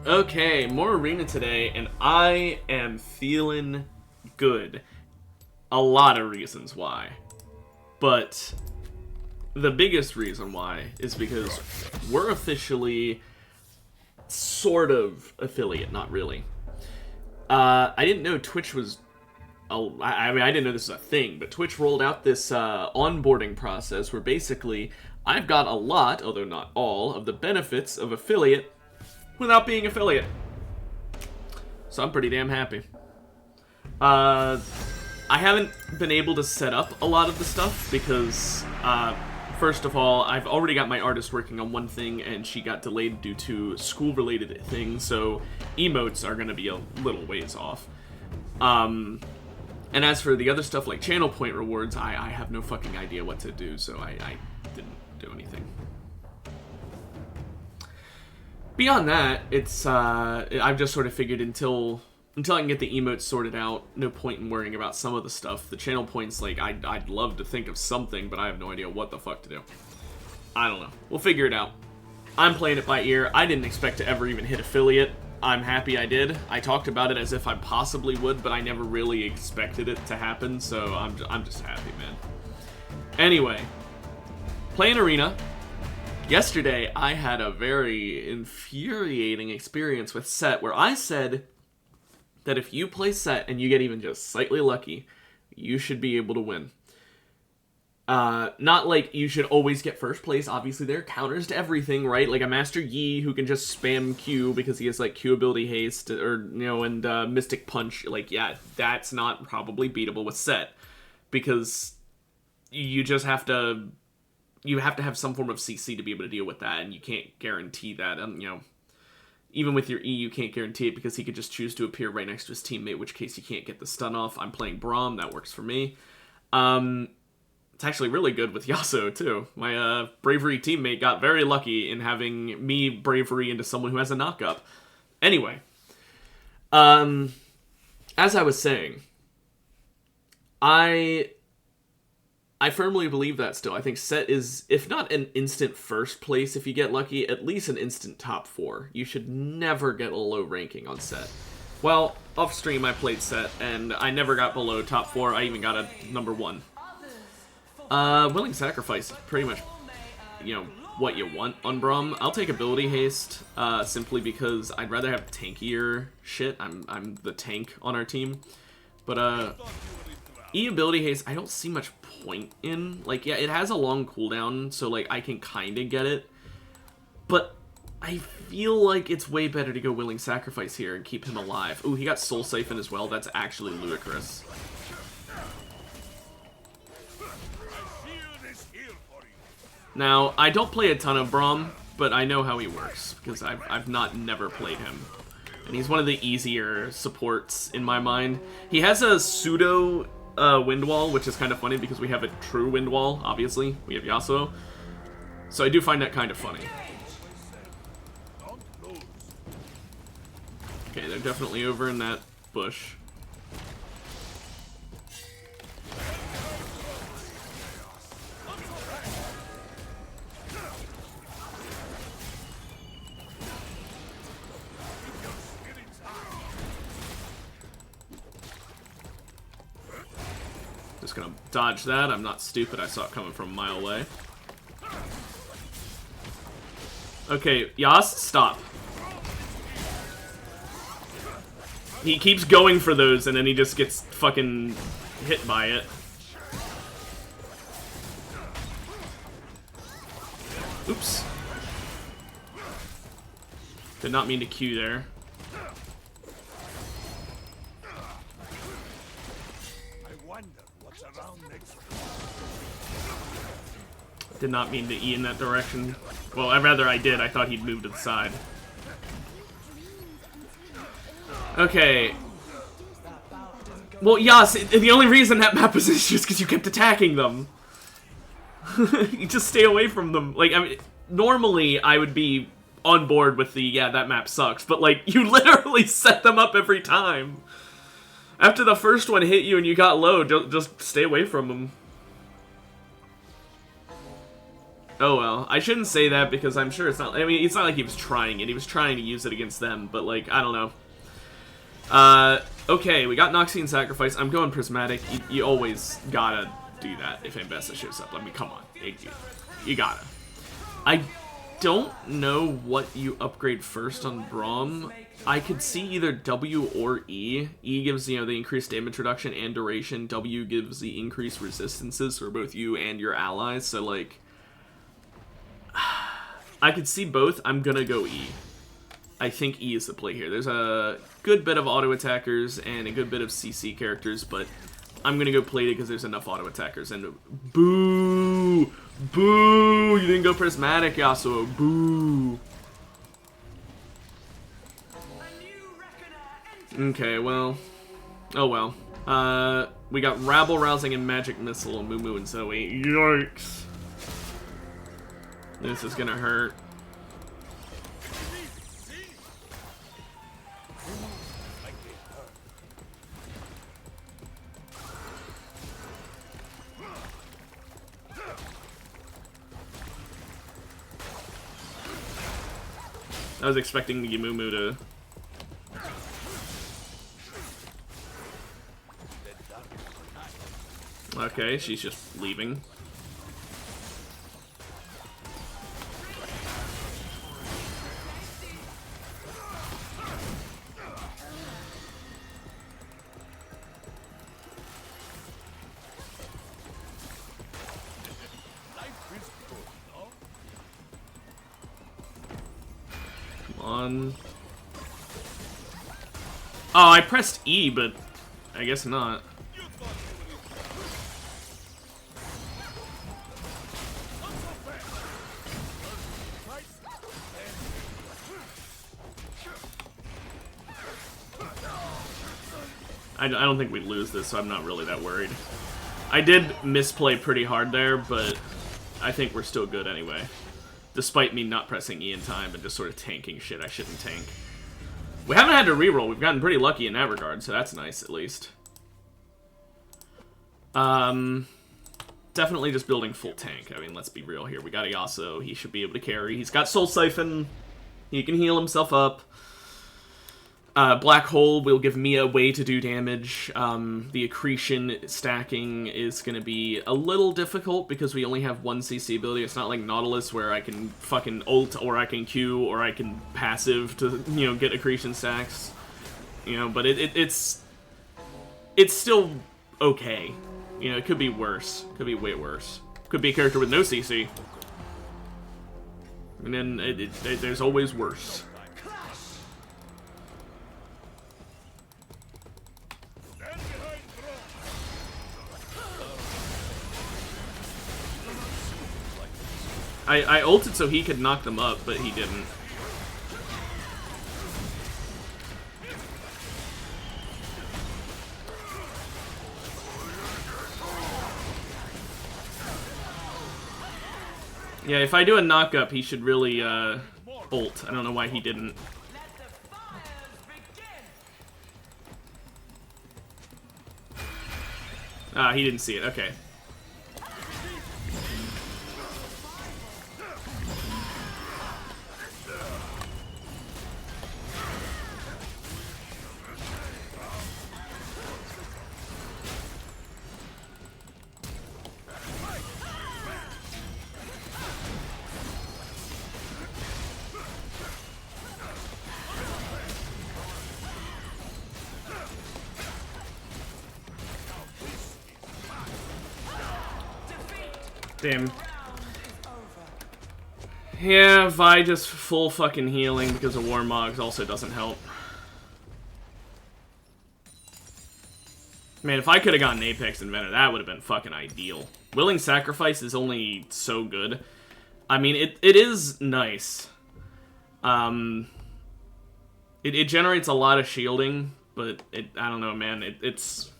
Okay, more arena today, and I am feeling good. A lot of reasons why. But the biggest reason why is because we're officially sort of affiliate, not really. I didn't know Twitch was... I mean, I didn't know this was a thing, but Twitch rolled out this onboarding process where basically I've got a lot, although not all, of the benefits of affiliate without being affiliate. So I'm pretty damn happy. I haven't been able to set up a lot of the stuff because, first of all, I've already got my artist working on one thing and she got delayed due to school-related things, so emotes are going to be a little ways off. And as for the other stuff like channel point rewards, I have no fucking idea what to do, so I didn't do anything. Beyond that, it's, I've just sort of figured until I can get the emotes sorted out, no point in worrying about some of the stuff. The channel points, like, I'd love to think of something, but I have no idea what the fuck to do. I don't know. We'll figure it out. I'm playing it by ear. I didn't expect to ever even hit affiliate. I'm happy I did. I talked about it as if I possibly would, but I never really expected it to happen, so I'm just happy, man. Anyway, playing arena. Yesterday, I had a very infuriating experience with Set where I said that if you play Set and you get even just slightly lucky, you should be able to win. Not like you should always get first place. Obviously, there are counters to everything, right? Like a Master Yi who can just spam Q because he has, like, Q ability haste, or, you know, and Mystic Punch. Like, yeah, that's not probably beatable with Set. Because you just have to... You have to have some form of CC to be able to deal with that, and you can't guarantee that. You know, even with your E, you can't guarantee it because he could just choose to appear right next to his teammate, which case you can't get the stun off. I'm playing Braum, that works for me. It's actually really good with Yasuo, too. My Bravery teammate got very lucky in having me Bravery into someone who has a knock-up. Anyway, as I was saying, I firmly believe that still. I think Set is, if not an instant first place if you get lucky, at least an instant top 4. You should never get a low ranking on Set. Well, off stream I played Set, and I never got below top 4. I even got a number 1. Willing Sacrifice is pretty much, you know, what you want on Braum. I'll take Ability Haste, simply because I'd rather have tankier shit. I'm the tank on our team. But, E Ability Haste, I don't see much point in. Like, yeah, it has a long cooldown, so, like, I can kinda get it. But I feel like it's way better to go Willing Sacrifice here and keep him alive. Ooh, he got Soul Siphon as well. That's actually ludicrous. Now, I don't play a ton of Braum, but I know how he works, because I've never played him. And he's one of the easier supports in my mind. He has a pseudo wind wall, which is kind of funny because we have a true wind wall, obviously. We have Yasuo. So I do find that kind of funny. Okay, they're definitely over in that bush. Just gonna dodge that. I'm not stupid. I saw it coming from a mile away. Okay, Yas, stop. He keeps going for those, and then he just gets fucking hit by it. Oops. Did not mean to Q there. Did not mean to E in that direction. Well, rather I did. I thought he'd move to the side. Okay. Well, Yas, the only reason that map was issues is because you kept attacking them. You just stay away from them. Like, I mean, normally I would be on board with the, yeah, that map sucks, but, like, you literally set them up every time. After the first one hit you and you got low, just stay away from them. Oh well, I shouldn't say that because I'm sure it's not. I mean, it's not like he was trying it. He was trying to use it against them, but like I don't know. Okay, we got Noxian Sacrifice. I'm going Prismatic. You always gotta do that if Ambessa shows up. I mean, come on, you gotta. I don't know what you upgrade first on Braum. I could see either W or E. E gives, you know, the increased damage reduction and duration. W gives the increased resistances for both you and your allies. So, like, I could see both. I'm gonna go E. I think E is the play here. There's a good bit of auto attackers and a good bit of CC characters, but I'm gonna go Plated because there's enough auto attackers. And boo! Boo! You didn't go Prismatic, Yasuo. Boo! Okay, well. Oh well. We got Rabble Rousing and Magic Missile, Moo and Zoe. Yikes. This is gonna hurt. I was expecting the Mumu to... Okay, she's just leaving. Come on. Oh, I pressed E, but I guess not. I don't think we'd lose this, so I'm not really that worried. I did misplay pretty hard there, but I think we're still good anyway. Despite me not pressing E in time and just sort of tanking shit I shouldn't tank. We haven't had to reroll. We've gotten pretty lucky in that regard, so that's nice at least. Definitely just building full tank. I mean, let's be real here. We got a Yasuo. He should be able to carry. He's got Soul Siphon. He can heal himself up. Black Hole will give me a way to do damage. The accretion stacking is going to be a little difficult because we only have one CC ability. It's not like Nautilus where I can fucking ult or I can Q or I can passive to, you know, get accretion stacks. You know, but it's still okay. You know, it could be worse. Could be way worse. Could be a character with no CC. And then there's always worse. I ulted so he could knock them up, but he didn't. Yeah, if I do a knock-up, he should really, ult. I don't know why he didn't. Ah, he didn't see it. Okay. Damn. Yeah, Vi just full fucking healing because of Warmogs also doesn't help. Man, if I could have gotten Apex Inventor, that would have been fucking ideal. Willing Sacrifice is only so good. I mean, it is nice. It generates a lot of shielding, but I don't know, man. It's...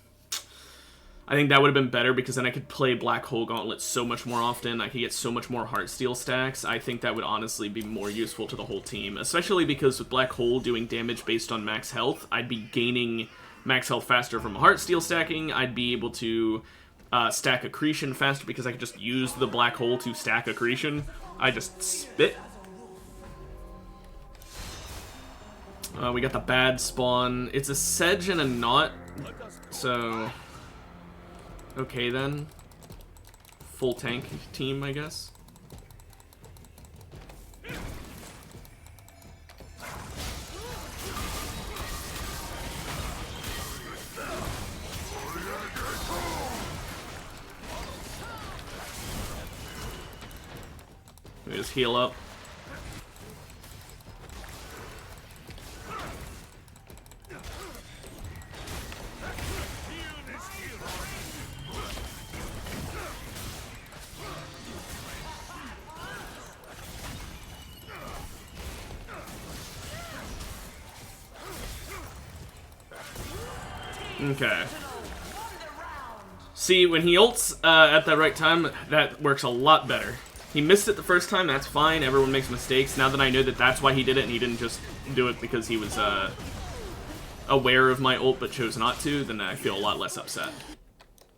I think that would have been better because then I could play Black Hole Gauntlet so much more often. I could get so much more Heartsteel stacks. I think that would honestly be more useful to the whole team, especially because with Black Hole doing damage based on max health, I'd be gaining max health faster from Heartsteel stacking. I'd be able to stack accretion faster because I could just use the black hole to stack accretion. I just spit. We got the bad spawn. It's a sedge and a knot, so okay then. Full tank team, I guess. Let me just heal up. Okay. See, when he ults at the right time, that works a lot better. He missed it the first time, that's fine, everyone makes mistakes. Now that I know that that's why he did it and he didn't just do it because he was aware of my ult but chose not to, then I feel a lot less upset.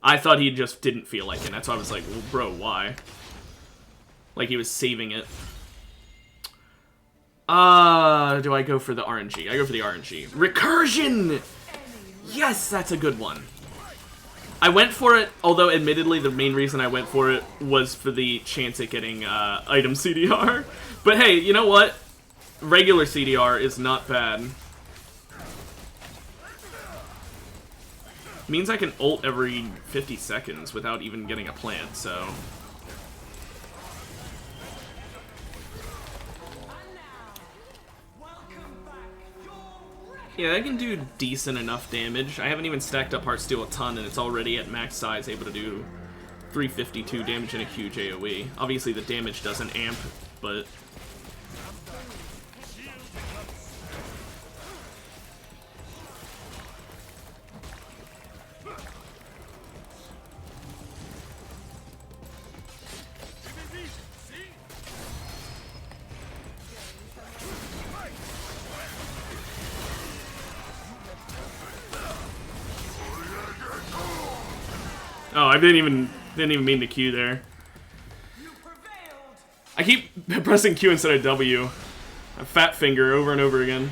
I thought he just didn't feel like it, that's why I was like, well, bro, why? Like he was saving it. Do I go for the RNG? I go for the RNG. Recursion! Yes, that's a good one. I went for it, although admittedly the main reason I went for it was for the chance at getting item CDR. But hey, you know what? Regular CDR is not bad. Means I can ult every 50 seconds without even getting a plant, so... Yeah, I can do decent enough damage. I haven't even stacked up Heartsteel a ton, and it's already at max size, able to do 352 damage in a huge AoE. Obviously, the damage doesn't amp, but... Oh, I didn't even mean to Q there. I keep pressing Q instead of W. A fat finger over and over again.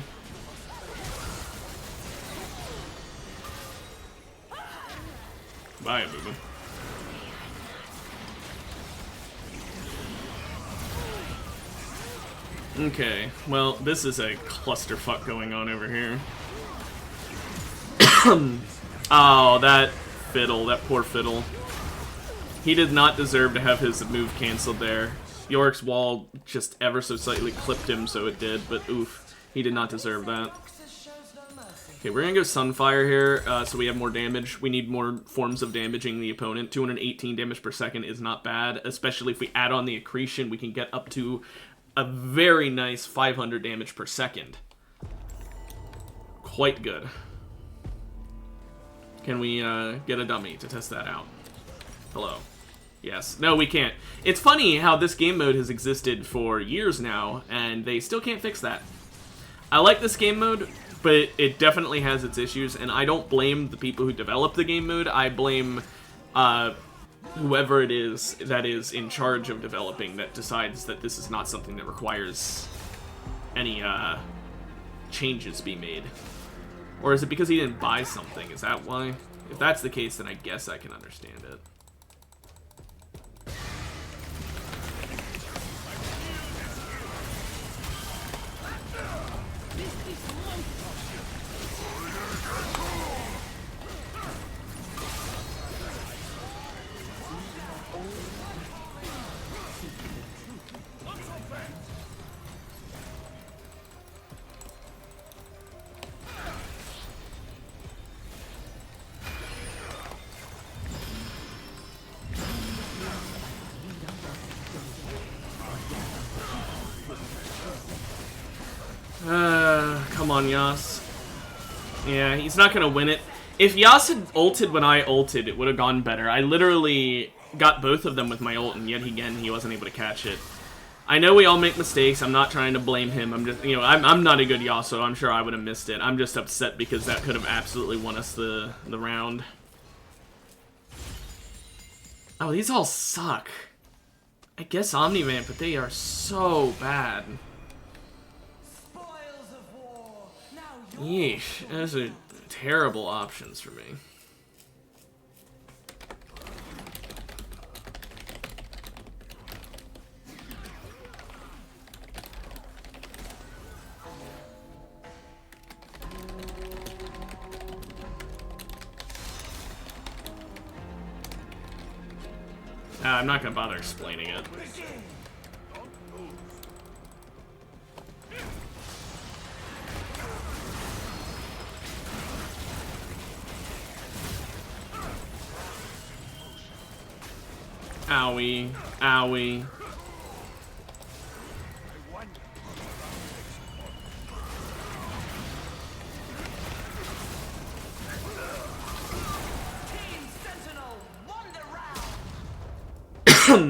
Bye, boo-boo. Okay, well, this is a clusterfuck going on over here. Oh, that Fiddle, that poor Fiddle. He did not deserve to have his move canceled there. Yorick's wall just ever so slightly clipped him, so it did, but oof, he did not deserve that. Okay, we're gonna go Sunfire here, so we have more damage. We need more forms of damaging the opponent. 218 damage per second is not bad, especially if we add on the accretion, we can get up to a very nice 500 damage per second. Quite good. Can we get a dummy to test that out? Hello. Yes. No, we can't. It's funny how this game mode has existed for years now, and they still can't fix that. I like this game mode, but it definitely has its issues, and I don't blame the people who developed the game mode. I blame whoever it is that is in charge of developing that decides that this is not something that requires any changes be made. Or is it because he didn't buy something? Is that why? If that's the case, then I guess I can understand it. Come on, Yas. Yeah, he's not gonna win it. If Yas had ulted when I ulted, it would have gone better. I literally got both of them with my ult, and yet again, he wasn't able to catch it. I know we all make mistakes. I'm not trying to blame him. I'm just, you know, I'm not a good Yasuo. I'm sure I would have missed it. I'm just upset because that could have absolutely won us the round. Oh, these all suck. I guess Omni-Man, but they are so bad. Yeesh, those are terrible options for me. I'm not gonna bother explaining it. Owie, owie.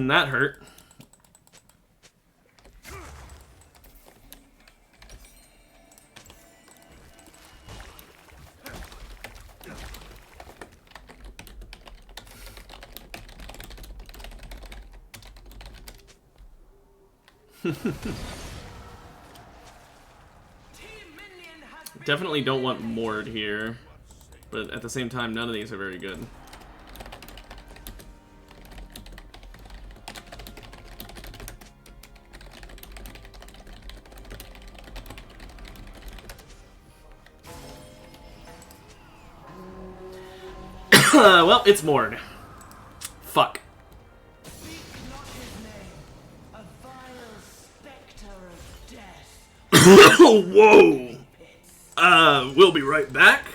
That hurt. Definitely don't want Mord here, but at the same time, none of these are very good. Well, it's Mord. Fuck. Whoa! We'll be right back.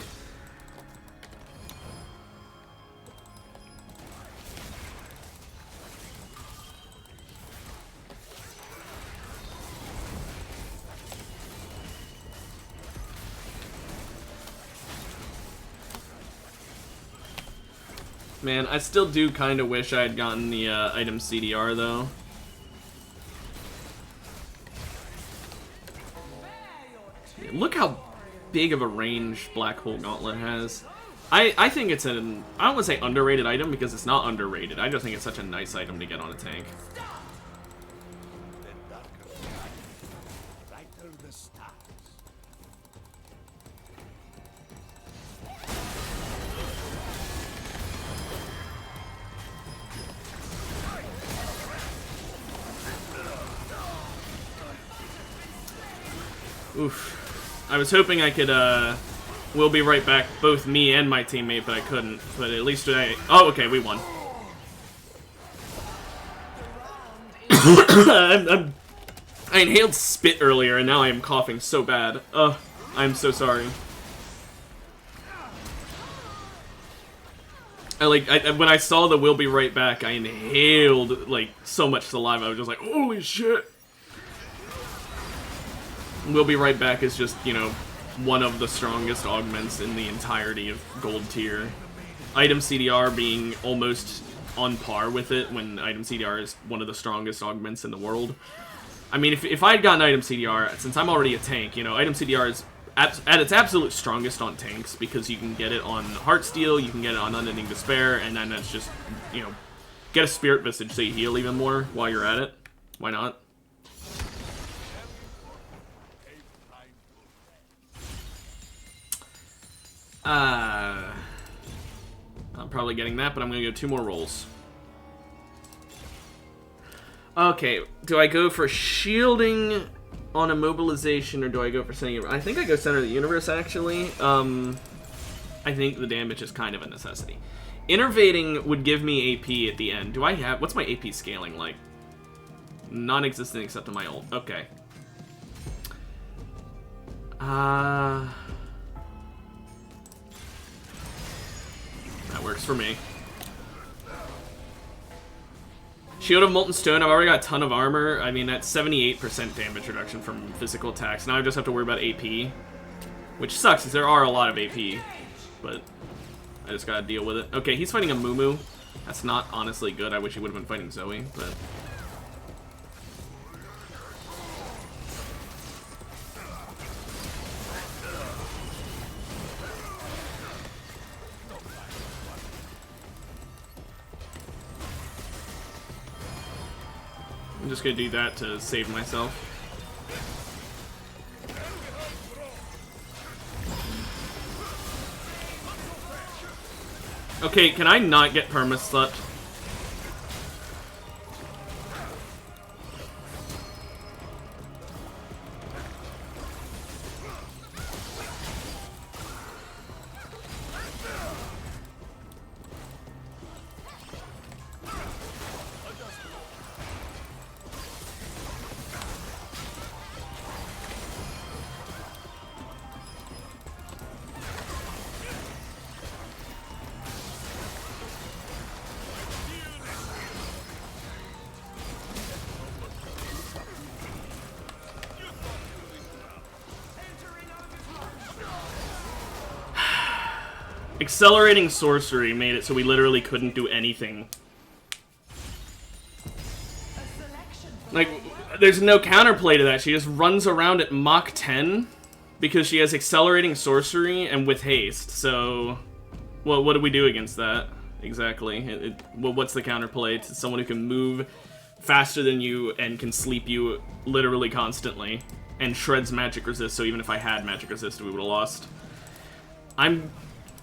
Man, I still do kind of wish I had gotten the item CDR, though. Yeah, look how big of a range Black Hole Gauntlet has. I think it's an... I don't want to say underrated item, because it's not underrated. I just think it's such a nice item to get on a tank. Oof. I was hoping I could, we'll be right back, both me and my teammate, but I couldn't. But at least today... Oh, okay, we won. I inhaled spit earlier, and now I am coughing so bad. Ugh, I'm so sorry. When I saw the "we'll be right back," I inhaled, like, so much saliva. I was just like, holy shit! We'll be right back is just, you know, one of the strongest augments in the entirety of gold tier. Item CDR being almost on par with it, when item CDR is one of the strongest augments in the world. I mean, if I had gotten item CDR, since I'm already a tank, you know, item CDR is at its absolute strongest on tanks, because you can get it on Heartsteel, you can get it on Unending Despair, and then that's just, you know, get a Spirit Visage so you heal even more while you're at it. Why not? I'm probably getting that, but I'm gonna go 2 more rolls. Okay, do I go for shielding on immobilization, or do I go for center? I think I go center of the universe, actually. I think the damage is kind of a necessity. Innervating would give me AP at the end. Do I have... What's my AP scaling like? Non-existent except on my ult. Okay. That works for me. Shield of Molten Stone, I've already got a ton of armor. I mean, that's 78% damage reduction from physical attacks. Now I just have to worry about AP. Which sucks, because there are a lot of AP. But I just gotta deal with it. Okay, he's fighting a Mumu. That's not honestly good. I wish he would have been fighting Zoe, but... I'm just gonna do that to save myself. Okay, can I not get perma-slut? Accelerating sorcery made it so we literally couldn't do anything. Like, there's no counterplay to that. She just runs around at Mach 10 because she has accelerating sorcery and with haste. So, well, what do we do against that? Exactly. Well, what's the counterplay to someone who can move faster than you and can sleep you literally constantly and shreds magic resist? So even if I had magic resist, we would have lost.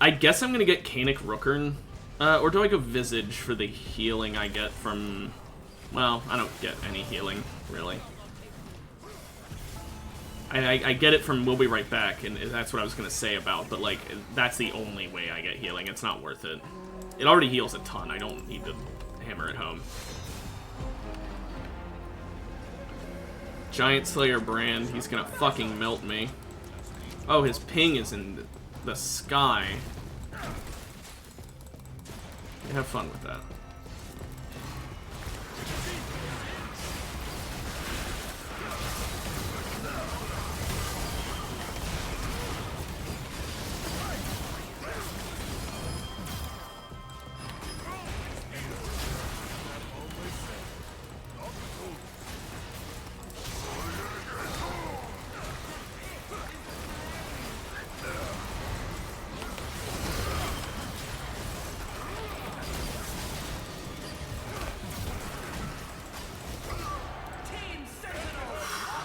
I guess I'm gonna get Kanik Rookern, or do I go Visage for the healing I get from... Well, I don't get any healing, really. I get it from We'll Be Right Back, and that's what I was gonna say about, but like, that's the only way I get healing. It's not worth it. It already heals a ton. I don't need to hammer it home. Giant Slayer Brand, he's gonna fucking melt me. Oh, his ping is in the sky. Have fun with that.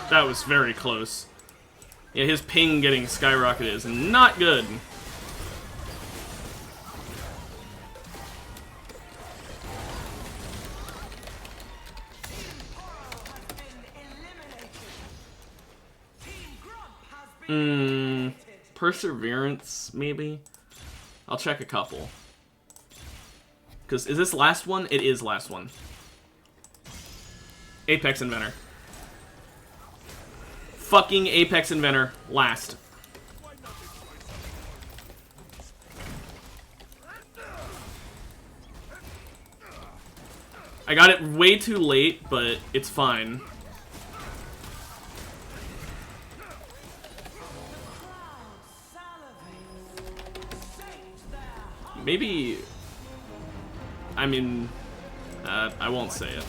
That was very close. Yeah, his ping getting skyrocketed is not good. Perseverance, maybe? I'll check a couple. Because, is this last one? It is last one. Apex Inventor. Fucking Apex Inventor, last. I got it way too late, but it's fine. Maybe... I mean... I won't say it.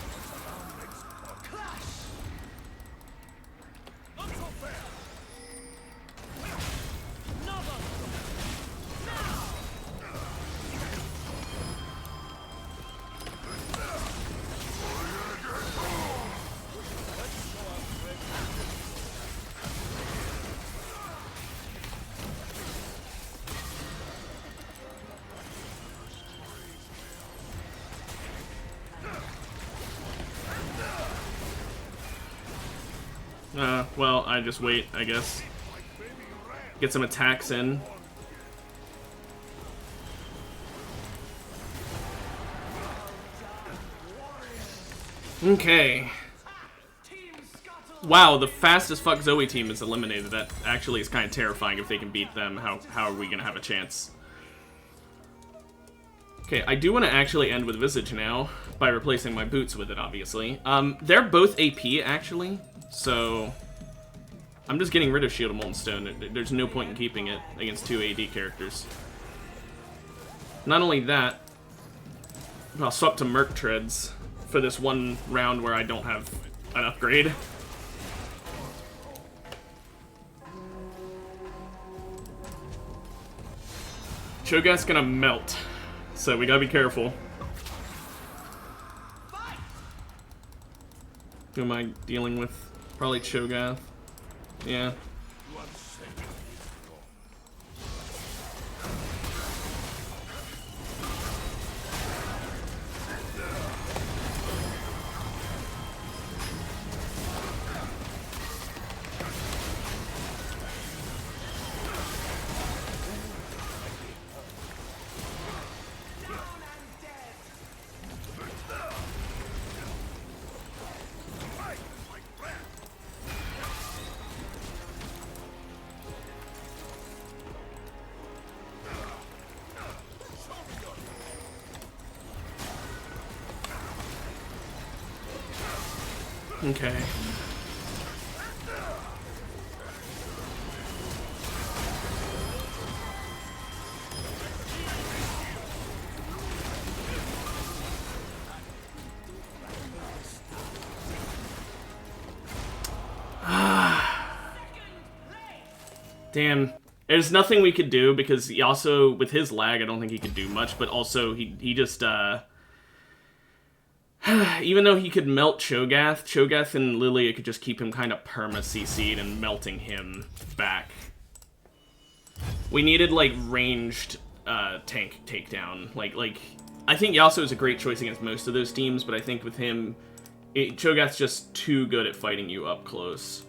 Well, I just wait, I guess. Get some attacks in. Okay. Wow, the fastest fuck Zoe team is eliminated. That actually is kind of terrifying. If they can beat them, how are we gonna have a chance? Okay, I do want to actually end with Visage now, by replacing my boots with it, obviously. They're both AP, actually, so... I'm just getting rid of Shield of Molten Stone. There's no point in keeping it against two AD characters. Not only that, I'll swap to Merc Treads for this one round where I don't have an upgrade. Cho'Gath's gonna melt, so we gotta be careful. Who am I dealing with? Probably Cho'Gath. Yeah. Okay. Damn. There's nothing we could do because he also, with his lag, I don't think he could do much, but also he just, even though he could melt Cho'Gath and Lilia could just keep him kind of perma-CC'd and melting him back. We needed, like, ranged tank takedown. Like, I think Yasuo is a great choice against most of those teams, but I think with him, Cho'Gath's just too good at fighting you up close.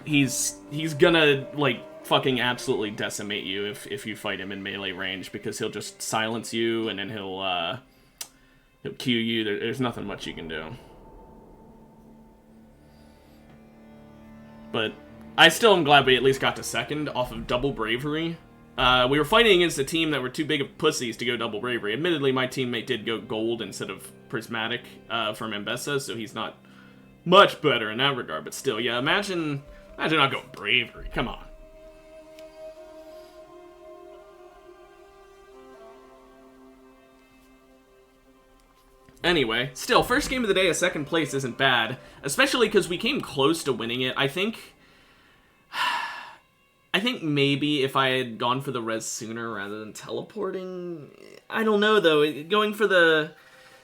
He's gonna, like, fucking absolutely decimate you if you fight him in melee range, because he'll just silence you, and then he'll Q you. There's nothing much you can do. But I still am glad we at least got to second off of double bravery. We were fighting against a team that were too big of pussies to go double bravery. Admittedly, my teammate did go gold instead of prismatic from Mbessa, so he's not much better in that regard. But still, yeah, imagine not going bravery. Come on. Anyway, still, first game of the day, a second place isn't bad, especially because we came close to winning it. I think maybe if I had gone for the res sooner rather than teleporting, I don't know though. Going for the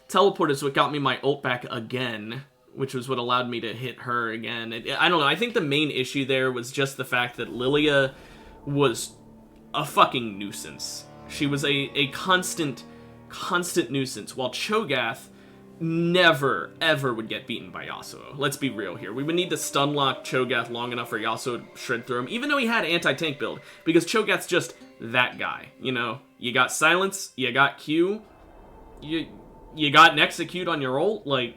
teleport is what got me my ult back again, which was what allowed me to hit her again. I don't know. I think the main issue there was just the fact that Lilia was a fucking nuisance. She was a constant nuisance, while Cho'Gath never, ever would get beaten by Yasuo. Let's be real here. We would need to stun lock Cho'Gath long enough for Yasuo to shred through him, even though he had anti-tank build, because Cho'Gath's just that guy, you know? You got silence, you got Q, you got an execute on your ult, like,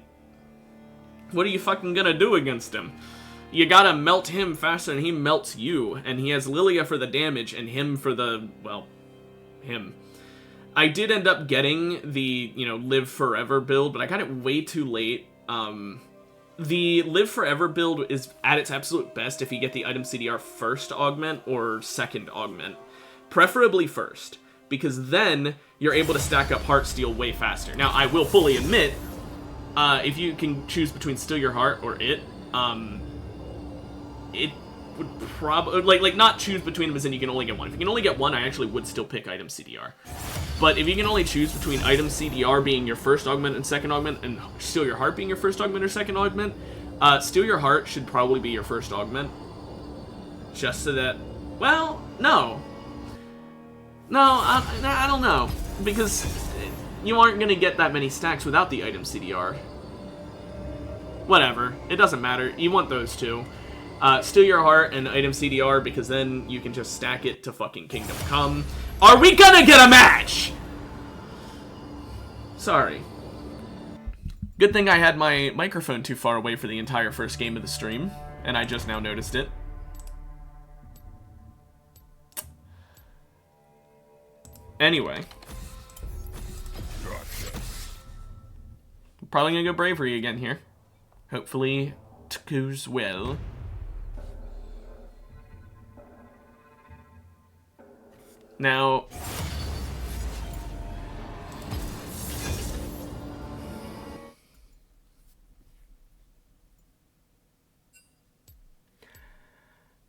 what are you fucking gonna do against him? You gotta melt him faster than he melts you, and he has Lilia for the damage, and him for the, well, him. I did end up getting the, Live Forever build, but I got it way too late. The Live Forever build is at its absolute best if you get the item CDR first augment or second augment. Preferably first, because then you're able to stack up Heartsteel way faster. Now, I will fully admit, if you can choose between Steal Your Heart or it would probably, like not choose between them as in you can only get one. If you can only get one, I actually would still pick item CDR. But if you can only choose between item CDR being your first augment and second augment, and Steal Your Heart being your first augment or second augment, Steal Your Heart should probably be your first augment. Just so that, well, no. No, I don't know. Because you aren't going to get that many stacks without the item CDR. Whatever. It doesn't matter. You want those two. Steal Your Heart and item CDR, because then you can just stack it to fucking Kingdom Come. Are we gonna get a match? Sorry. Good thing I had my microphone too far away for the entire first game of the stream, and I just now noticed it. Anyway. Probably gonna go Bravery again here. Hopefully, it goes well. Now,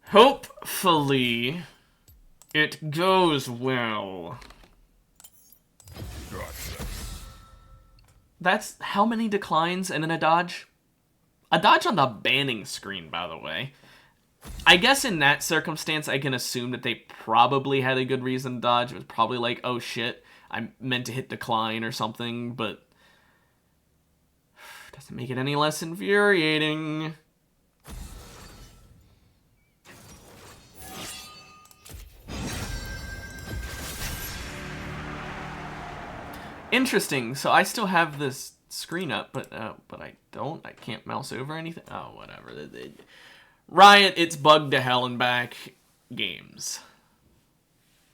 hopefully it goes well. That's how many declines and then a dodge? A dodge on the banning screen, by the way. I guess in that circumstance, I can assume that they probably had a good reason to dodge. It was probably like, oh shit, I meant to hit decline or something, but doesn't make it any less infuriating. Interesting. So I still have this screen up, but I don't. I can't mouse over anything. Oh, whatever. Riot, it's bugged to hell and back. Games.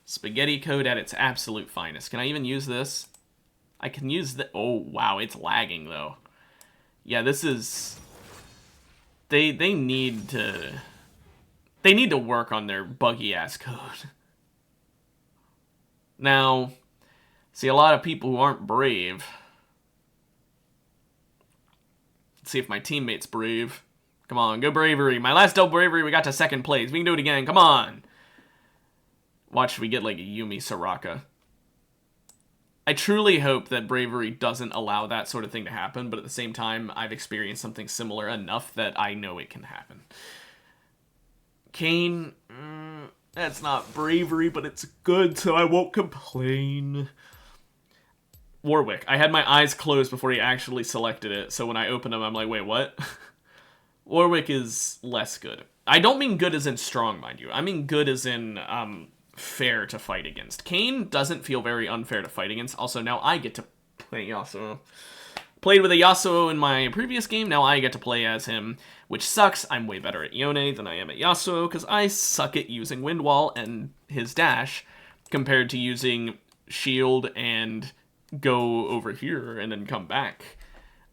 Spaghetti code at its absolute finest. Can I even use this? I can use the. Oh wow, it's lagging though. Yeah, this is. They need to. They need to work on their buggy ass code. Now. See, a lot of people who aren't brave. Let's see if my teammate's brave. Come on, go bravery. My last double bravery, we got to second place. We can do it again. Come on. Watch, we get like a Yumi Soraka. I truly hope that bravery doesn't allow that sort of thing to happen, but at the same time, I've experienced something similar enough that I know it can happen. Kayn, that's not bravery, but it's good, so I won't complain. Warwick. I had my eyes closed before he actually selected it, so when I opened them, I'm like, wait, what? Warwick is less good. I don't mean good as in strong, mind you. I mean good as in fair to fight against. Kayn doesn't feel very unfair to fight against. Also, now I get to play Yasuo. Played with a Yasuo in my previous game, now I get to play as him, which sucks. I'm way better at Yone than I am at Yasuo, because I suck at using Wind Wall and his dash, compared to using Shield and go over here and then come back.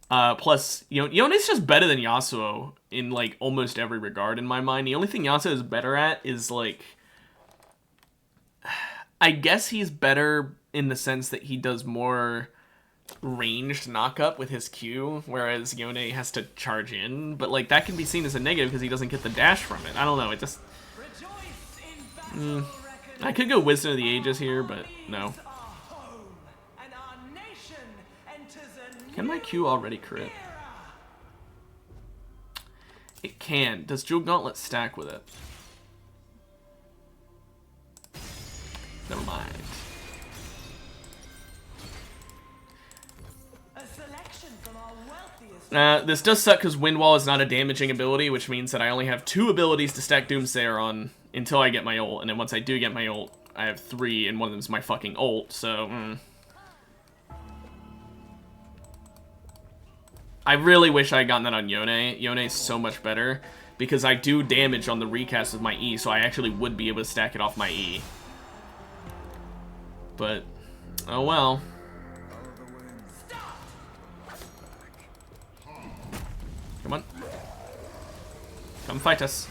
Plus, Yone's just better than Yasuo in, like, almost every regard in my mind. The only thing Yasuo is better at is, like... I guess he's better in the sense that he does more ranged knock-up with his Q, whereas Yone has to charge in. But, like, that can be seen as a negative because he doesn't get the dash from it. I don't know, it just... I could go Wisdom of the Ages here, but no. Can my Q already crit? It can. Does Jewel Gauntlet stack with it? Never mind. This does suck because Wind Wall is not a damaging ability, which means that I only have 2 abilities to stack Doomsayer on until I get my ult, and then once I do get my ult, I have 3, and one of them is my fucking ult, so... I really wish I had gotten that on Yone. Yone's so much better, because I do damage on the recast with my E, so I actually would be able to stack it off my E. But, oh well. Come on. Come fight us.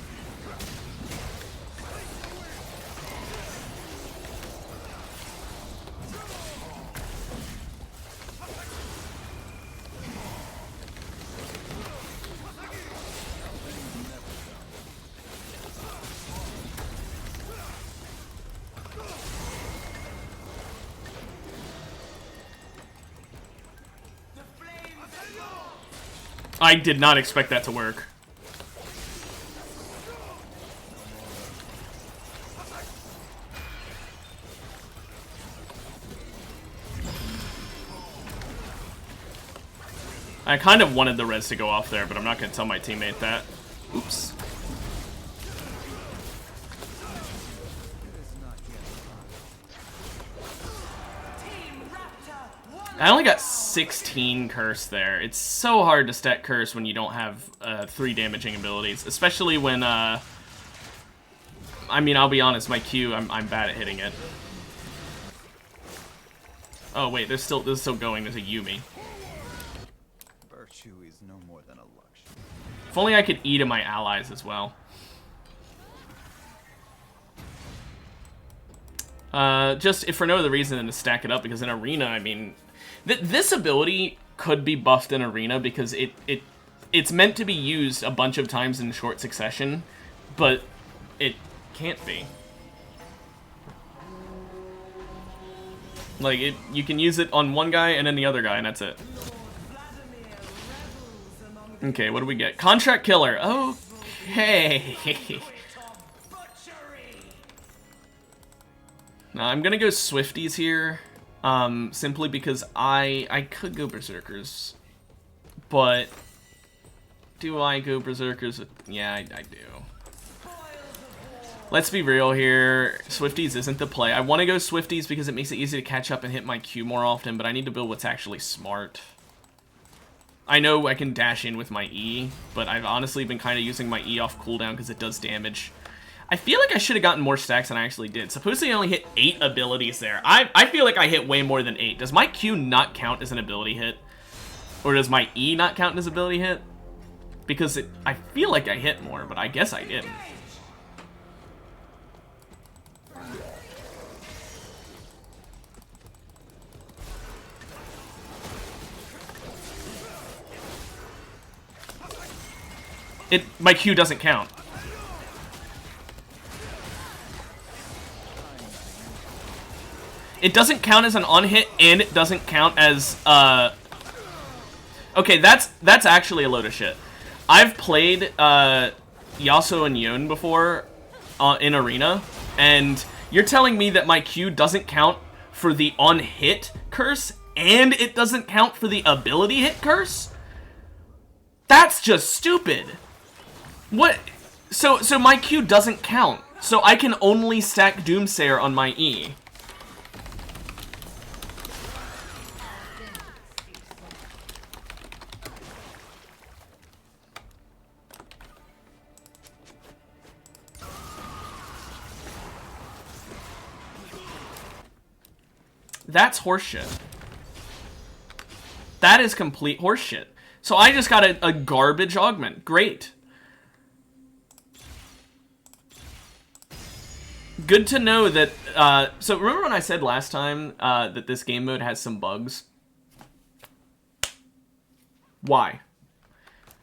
I did not expect that to work. I kind of wanted the res to go off there, but I'm not going to tell my teammate that. Oops. I only got 16 curse there. It's so hard to stack curse when you don't have 3 damaging abilities, especially when, I mean, I'll be honest, my Q, I'm bad at hitting it. Oh wait, this is still going. There's a Yumi. Virtue is no more than a luxury. If only I could E to my allies as well. Just if for no other reason than to stack it up, because in Arena, I mean, this ability could be buffed in Arena because it's meant to be used a bunch of times in short succession, but it can't be. Like, you can use it on one guy and then the other guy, and that's it. Okay, what do we get? Contract Killer. Okay. Now, I'm gonna go Swifties here, simply because I could go Berserkers, but do I go Berserkers? Yeah, I do. Let's be real here. Swifties isn't the play. I want to go Swifties because it makes it easy to catch up and hit my Q more often, but I need to build what's actually smart. I know I can dash in with my E, but I've honestly been kind of using my E off cooldown because it does damage. I feel like I should have gotten more stacks than I actually did. Supposedly I only hit 8 abilities there. I feel like I hit way more than 8. Does my Q not count as an ability hit? Or does my E not count as ability hit? Because I feel like I hit more, but I guess I didn't. My Q doesn't count. It doesn't count as an on-hit, and it doesn't count as, Okay, that's actually a load of shit. I've played, Yasuo and Yone before, in Arena, and you're telling me that my Q doesn't count for the on-hit curse, and it doesn't count for the ability hit curse? That's just stupid. What? So my Q doesn't count. So I can only stack Doomsayer on my E. That's horseshit. That is complete horseshit. So I just got a garbage augment. Great. Good to know that, so remember when I said last time that this game mode has some bugs? Why?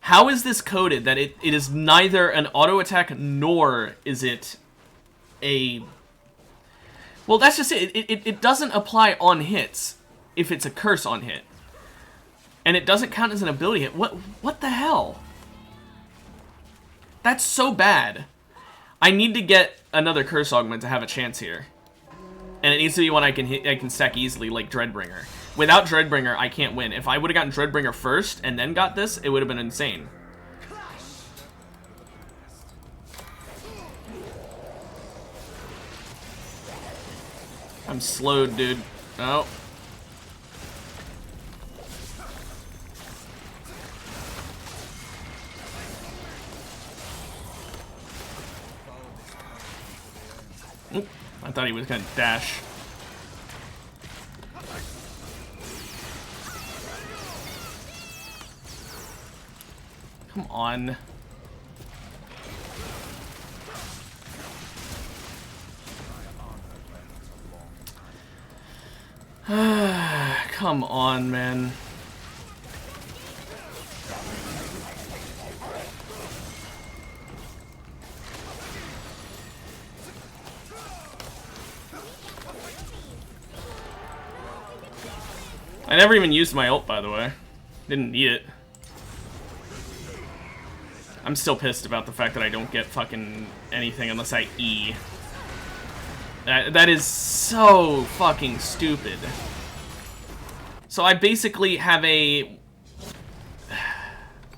How is this coded that it is neither an auto attack nor is it a... Well, that's just it. It doesn't apply on hits if it's a curse on hit. And it doesn't count as an ability hit. What the hell? That's so bad. I need to get another curse augment to have a chance here. And it needs to be one I can stack easily, like Dreadbringer. Without Dreadbringer, I can't win. If I would have gotten Dreadbringer first and then got this, it would have been insane. I'm slowed, dude. Oh. Oop, I thought he was gonna dash. Come on. Come on, man. I never even used my ult, by the way. Didn't need it. I'm still pissed about the fact that I don't get fucking anything unless I E. That is so fucking stupid. So I basically have a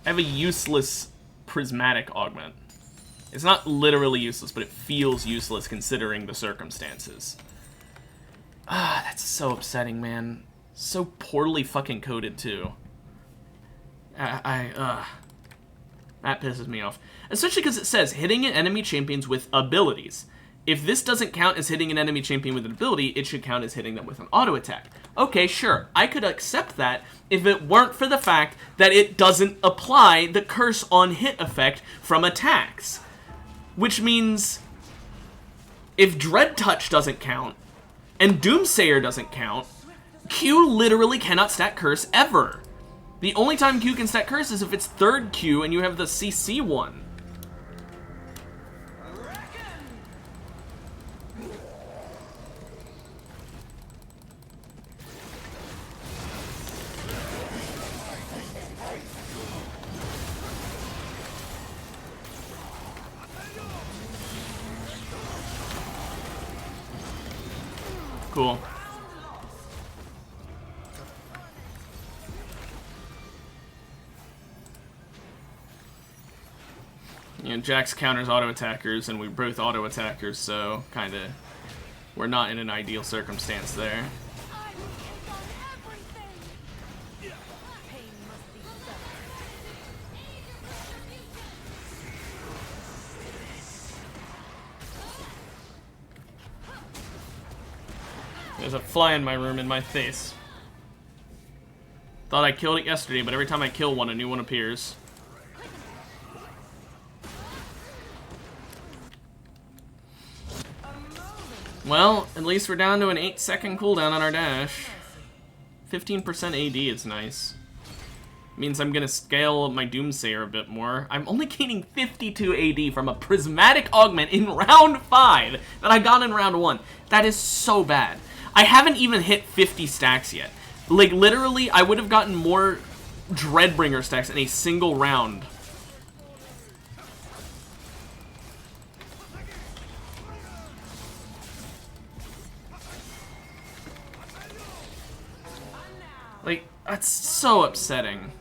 useless prismatic augment. It's not literally useless, but it feels useless considering the circumstances. Ah, that's so upsetting, man. So poorly fucking coded, too. That pisses me off. Especially because it says, hitting an enemy champions with abilities. If this doesn't count as hitting an enemy champion with an ability, it should count as hitting them with an auto attack. Okay, sure. I could accept that if it weren't for the fact that it doesn't apply the curse on hit effect from attacks. Which means if Dread Touch doesn't count and Doomsayer doesn't count, Q literally cannot stack curse ever. The only time Q can stack curse is if it's third Q and you have the CC one. Cool. You know, Jax counters auto attackers, and we're both auto attackers, so kind of we're not in an ideal circumstance there. There's a fly in my room in my face. Thought I killed it yesterday, but every time I kill one, a new one appears. Well, at least we're down to an 8-second cooldown on our dash. 15% AD is nice. Means I'm gonna scale my Doomsayer a bit more. I'm only gaining 52 AD from a prismatic augment in round 5 that I got in round 1. That is so bad. I haven't even hit 50 stacks yet. Like, literally, I would have gotten more Dreadbringer stacks in a single round. Like, that's so upsetting.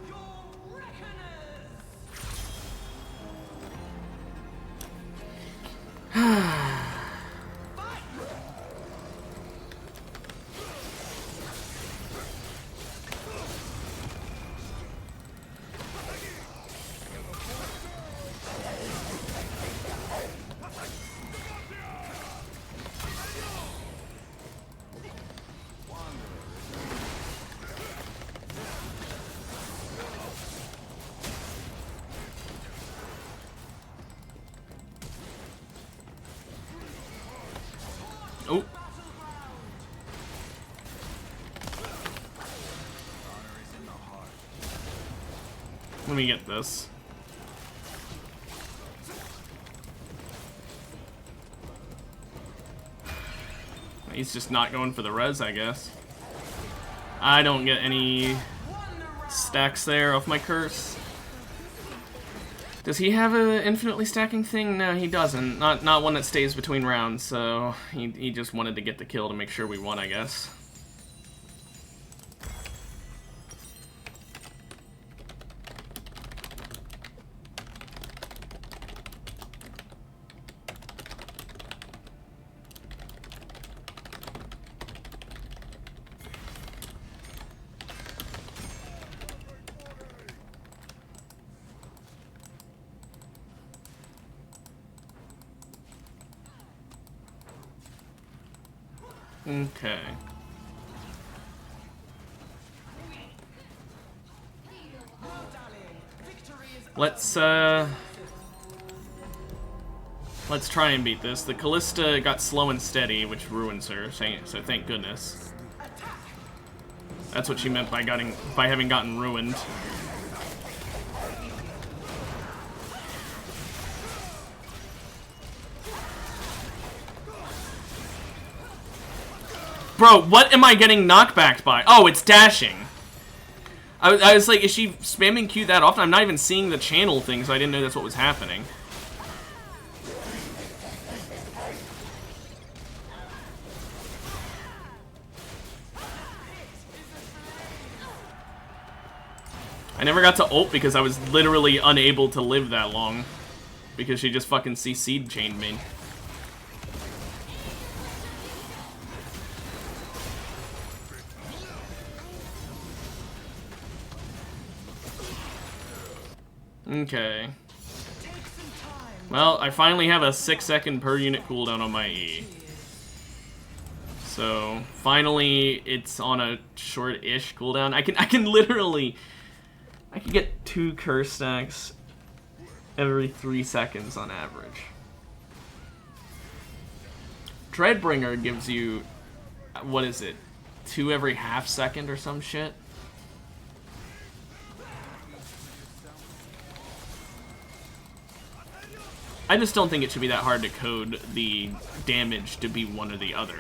Oh. Let me get this. He's just not going for the res, I guess. I don't get any stacks there off my curse. Does he have an infinitely stacking thing? No, he doesn't. Not one that stays between rounds, so he just wanted to get the kill to make sure we won, I guess. Okay. Let's try and beat this. The Callista got slow and steady, which ruins her, so thank goodness. That's what she meant by having gotten ruined. Bro, what am I getting knockbacked by? Oh, it's dashing. I was like, is she spamming Q that often? I'm not even seeing the channel thing, so I didn't know that's what was happening. I never got to ult because I was literally unable to live that long. Because she just fucking CC'd chained me. Okay. Well, I finally have a 6-second per unit cooldown on my E. So, finally, it's on a short-ish cooldown. I can literally... I can get 2 curse stacks every 3 seconds on average. Dreadbringer gives you... what is it? 2 every half second or some shit? I just don't think it should be that hard to code the damage to be one or the other.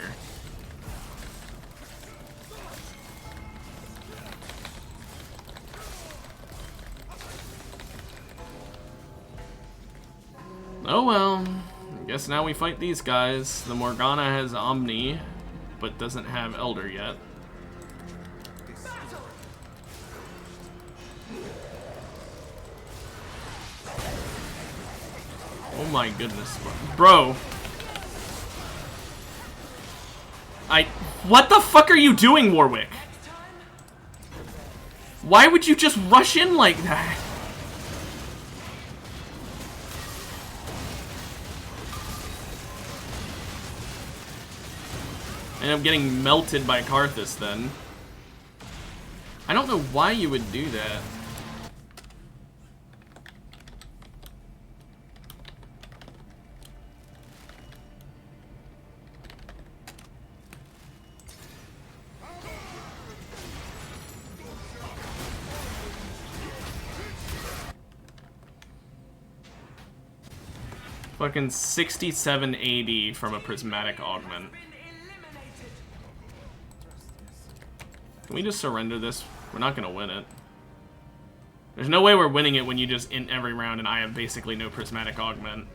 Oh well. I guess now we fight these guys. The Morgana has Omni. but doesn't have Elder yet. Oh my goodness, bro. What the fuck are you doing, Warwick? Why would you just rush in like that? And I'm getting melted by Karthus then. I don't know why you would do that. Fucking 67 AD from a prismatic augment. Can we just surrender this? We're not gonna win it. There's no way we're winning it when you just int every round and I have basically no prismatic augment.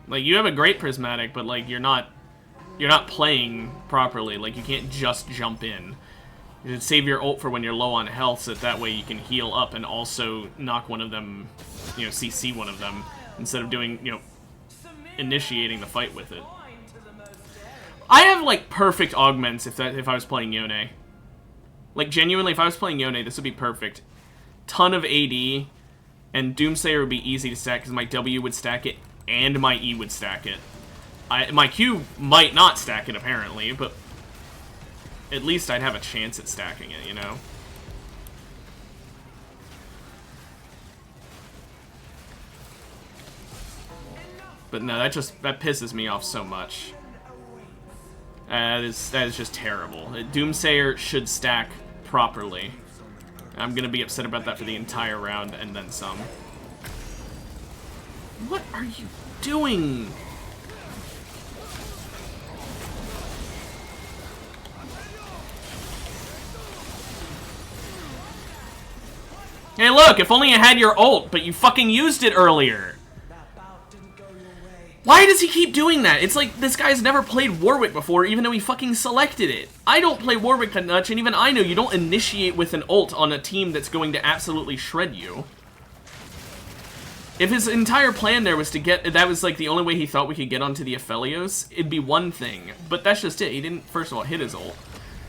Like, you have a great prismatic, but like you're not playing properly. Like, you can't just jump in. You should save your ult for when you're low on health, so that way you can heal up and also knock one of them, you know, CC one of them, instead of doing, you know, initiating the fight with it. I have, like, perfect augments if I was playing Yone. Like, genuinely, if I was playing Yone, this would be perfect. Ton of AD, and Doomsayer would be easy to stack, because my W would stack it, and my E would stack it. My Q might not stack it, apparently, but at least I'd have a chance at stacking it, you know? But no, that pisses me off so much. That is just terrible. Doomsayer should stack properly. I'm gonna be upset about that for the entire round and then some. What are you doing? Hey, look, if only I had your ult, but you fucking used it earlier. Why does he keep doing that? It's like this guy's never played Warwick before, even though he fucking selected it. I don't play Warwick that much, and even I know you don't initiate with an ult on a team that's going to absolutely shred you. If his entire plan there was to get, that was like the only way he thought we could get onto the Aphelios, it'd be one thing. But that's just it. He didn't, first of all, hit his ult.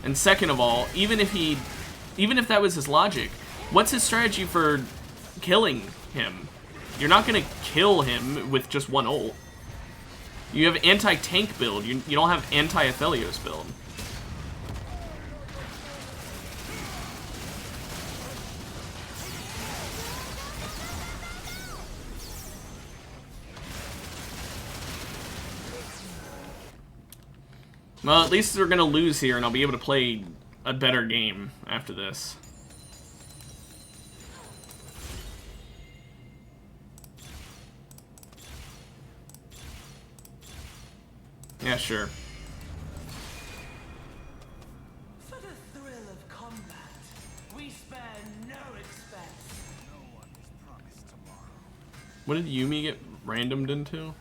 And second of all, even if that was his logic, what's his strategy for killing him? You're not going to kill him with just one ult. You have anti-tank build. You don't have anti-Aphelios build. Well, at least they're going to lose here, and I'll be able to play a better game after this. Yeah, sure. For the thrill of combat, we spare no expense. No one is promised tomorrow. What did Yumi get randomed into?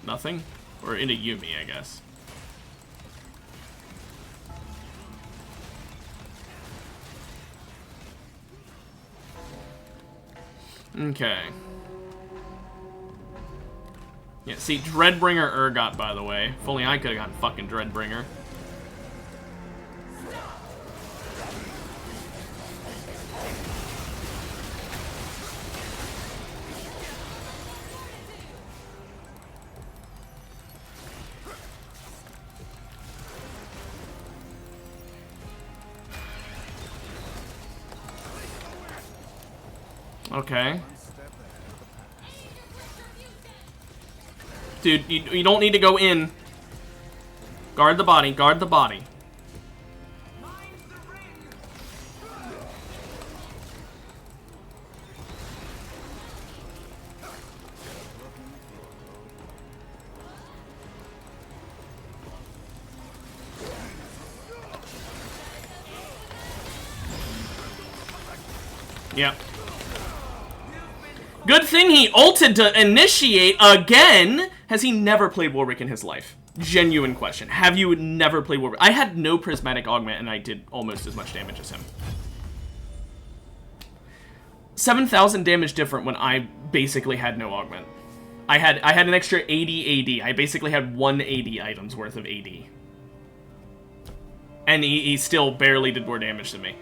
Nothing? Or into Yumi, I guess. Okay. Yeah, see, Dreadbringer Urgot, by the way. If only I could have gotten fucking Dreadbringer. Okay. Dude, you don't need to go in. Guard the body, guard the body. Yep. Good thing he ulted to initiate again. Has he never played Warwick in his life? Genuine question. Have you never played Warwick? I had no prismatic augment and I did almost as much damage as him. 7,000 damage different when I basically had no augment. I had an extra 80 AD. I basically had 180 items worth of AD. And he still barely did more damage than me.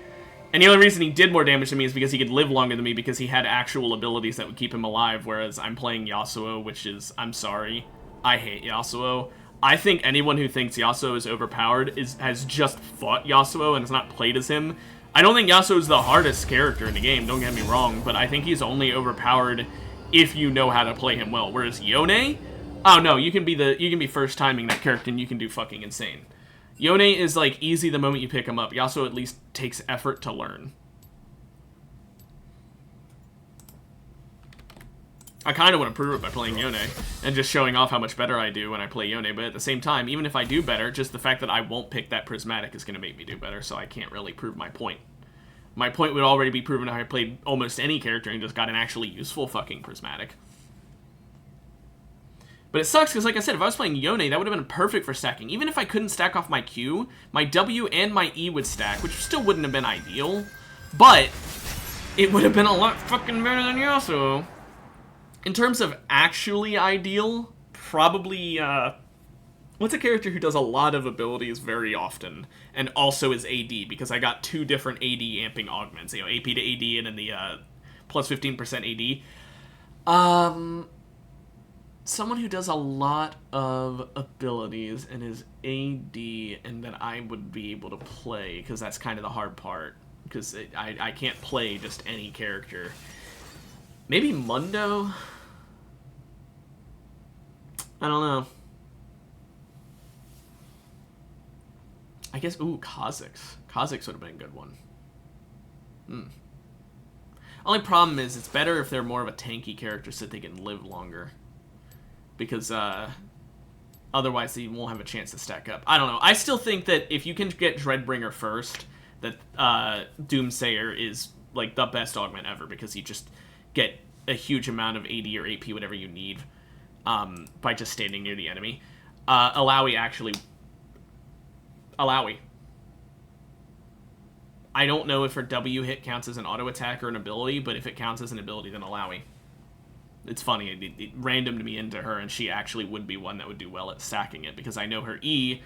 And the only reason he did more damage to me is because he could live longer than me because he had actual abilities that would keep him alive, whereas I'm playing Yasuo, which is, I'm sorry, I hate Yasuo. I think anyone who thinks Yasuo is overpowered has just fought Yasuo and has not played as him. I don't think Yasuo is the hardest character in the game, don't get me wrong, but I think he's only overpowered if you know how to play him well. Whereas Yone, oh no, you can be first timing that character and you can do fucking insane. Yone is like easy the moment you pick him up. Yasuo at least takes effort to learn. I kind of want to prove it by playing Yone and just showing off how much better I do when I play Yone, but at the same time, even if I do better, just the fact that I won't pick that prismatic is going to make me do better, so I can't really prove my point. My point would already be proven if I played almost any character and just got an actually useful fucking prismatic. But it sucks because, like I said, if I was playing Yone, that would have been perfect for stacking. Even if I couldn't stack off my Q, my W and my E would stack, which still wouldn't have been ideal. But it would have been a lot fucking better than Yasuo. In terms of actually ideal, probably, what's a character who does a lot of abilities very often and also is AD? Because I got two different AD amping augments, you know, AP to AD and then the plus 15% AD. Someone who does a lot of abilities and is AD and that I would be able to play, because that's kind of the hard part, because I can't play just any character. Maybe Mundo? I don't know. I guess, ooh, Kha'Zix. Kha'Zix would have been a good one. Only problem is it's better if they're more of a tanky character so that they can live longer. Because otherwise you won't have a chance to stack up. I don't know. I still think that if you can get Dreadbringer first, that Doomsayer is like the best augment ever, because you just get a huge amount of AD or AP, whatever you need, by just standing near the enemy. Alawi actually... Alawi. I don't know if her W hit counts as an auto attack or an ability, but if it counts as an ability, then Alawi. It's funny, it randomed me into her, and she actually would be one that would do well at stacking it, because I know her E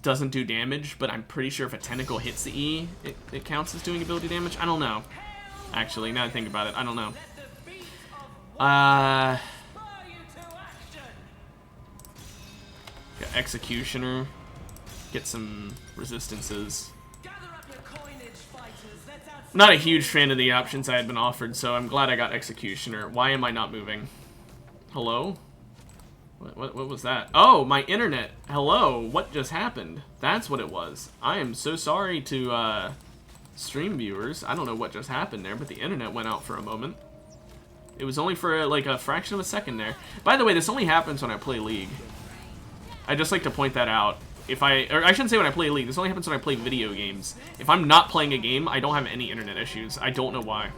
doesn't do damage, but I'm pretty sure if a tentacle hits the E, it counts as doing ability damage. I don't know. Actually, now that I think about it, I don't know. Got Executioner. Get some resistances. I'm not a huge fan of the options I had been offered, so I'm glad I got Executioner. Why am I not moving? Hello? What was that? Oh, my internet. Hello? What just happened? That's what it was. I am so sorry to stream viewers. I don't know what just happened there, but the internet went out for a moment. It was only for like a fraction of a second there. By the way, this only happens when I play League. I just like to point that out. Or I shouldn't say when I play League, this only happens when I play video games. If I'm not playing a game, I don't have any internet issues. I don't know why.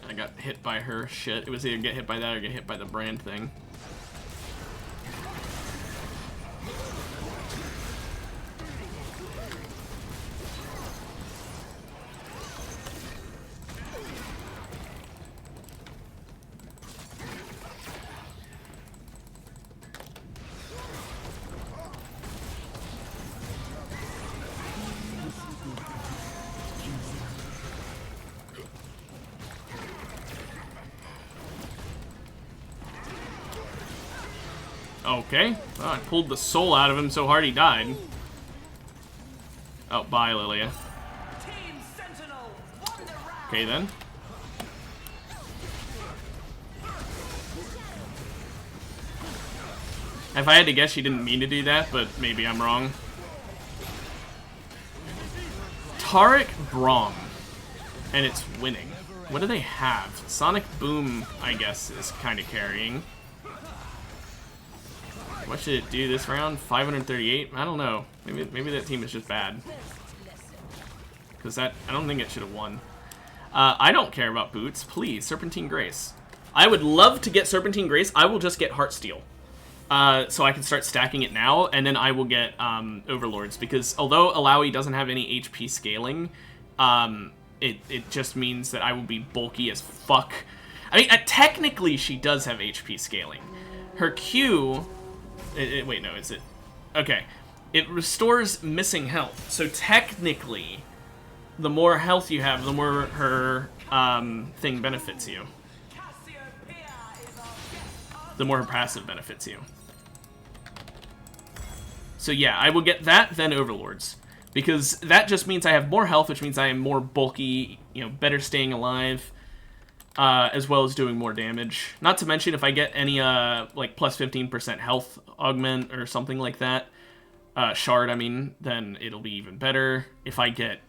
I got hit by her shit. It was either get hit by that or get hit by the brand thing. Okay. Well, I pulled the soul out of him so hard he died. Oh, bye, Lilia. Okay, then. If I had to guess, she didn't mean to do that, but maybe I'm wrong. Taric Braum. And it's winning. What do they have? Sonic Boom, I guess, is kind of carrying. What should it do this round? 538? I don't know. Maybe that team is just bad. Because I don't think it should have won. I don't care about boots. Please, Serpentine Grace. I would love to get Serpentine Grace. I will just get Heartsteel. So I can start stacking it now, and then I will get Overlords. Because although Alawi doesn't have any HP scaling, it just means that I will be bulky as fuck. I mean, technically she does have HP scaling. Her Q... wait, no, is it... Okay. It restores missing health. So technically, the more health you have, the more her thing benefits you. The more her passive benefits you. So yeah, I will get that, then Overlords. Because that just means I have more health, which means I am more bulky, you know, better staying alive, as well as doing more damage. Not to mention, if I get any, like, plus 15% health augment or something like that, shard, I mean, then it'll be even better. If I get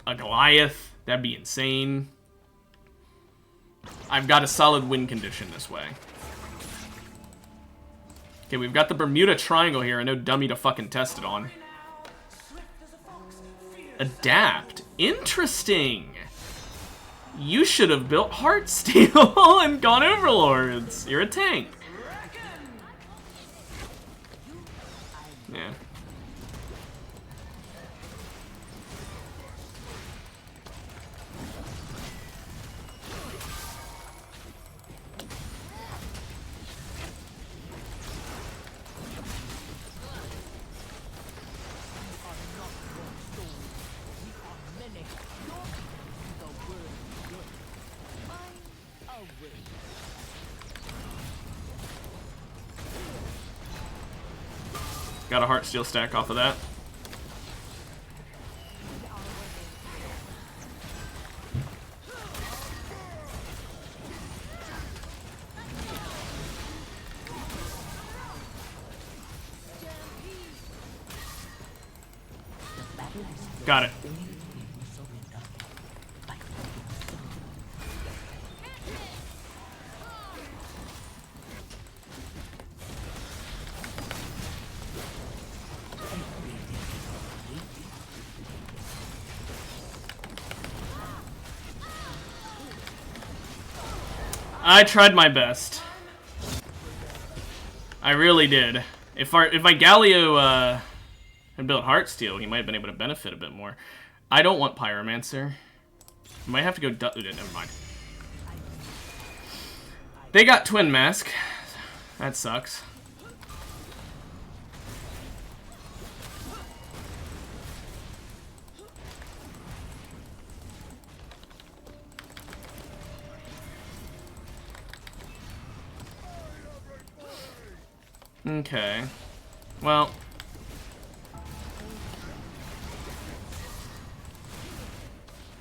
a Goliath, that'd be insane. I've got a solid win condition this way. Okay, we've got the Bermuda Triangle here, and no dummy to fucking test it on. Adapt. Interesting. You should have built Heartsteel and gone Overlords. You're a tank. Yeah. Got a Heartsteel stack off of that. Got it. I tried my best. I really did. If my Galio had built Heartsteel, he might have been able to benefit a bit more. I don't want Pyromancer. I might have to go... Never mind. They got Twin Mask. That sucks. Okay. Well.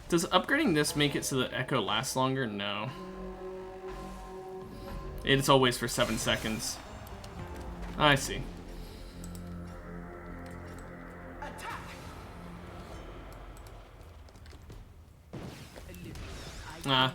Does upgrading this make it so that Echo lasts longer? No. It's always for 7 seconds. I see. Ah.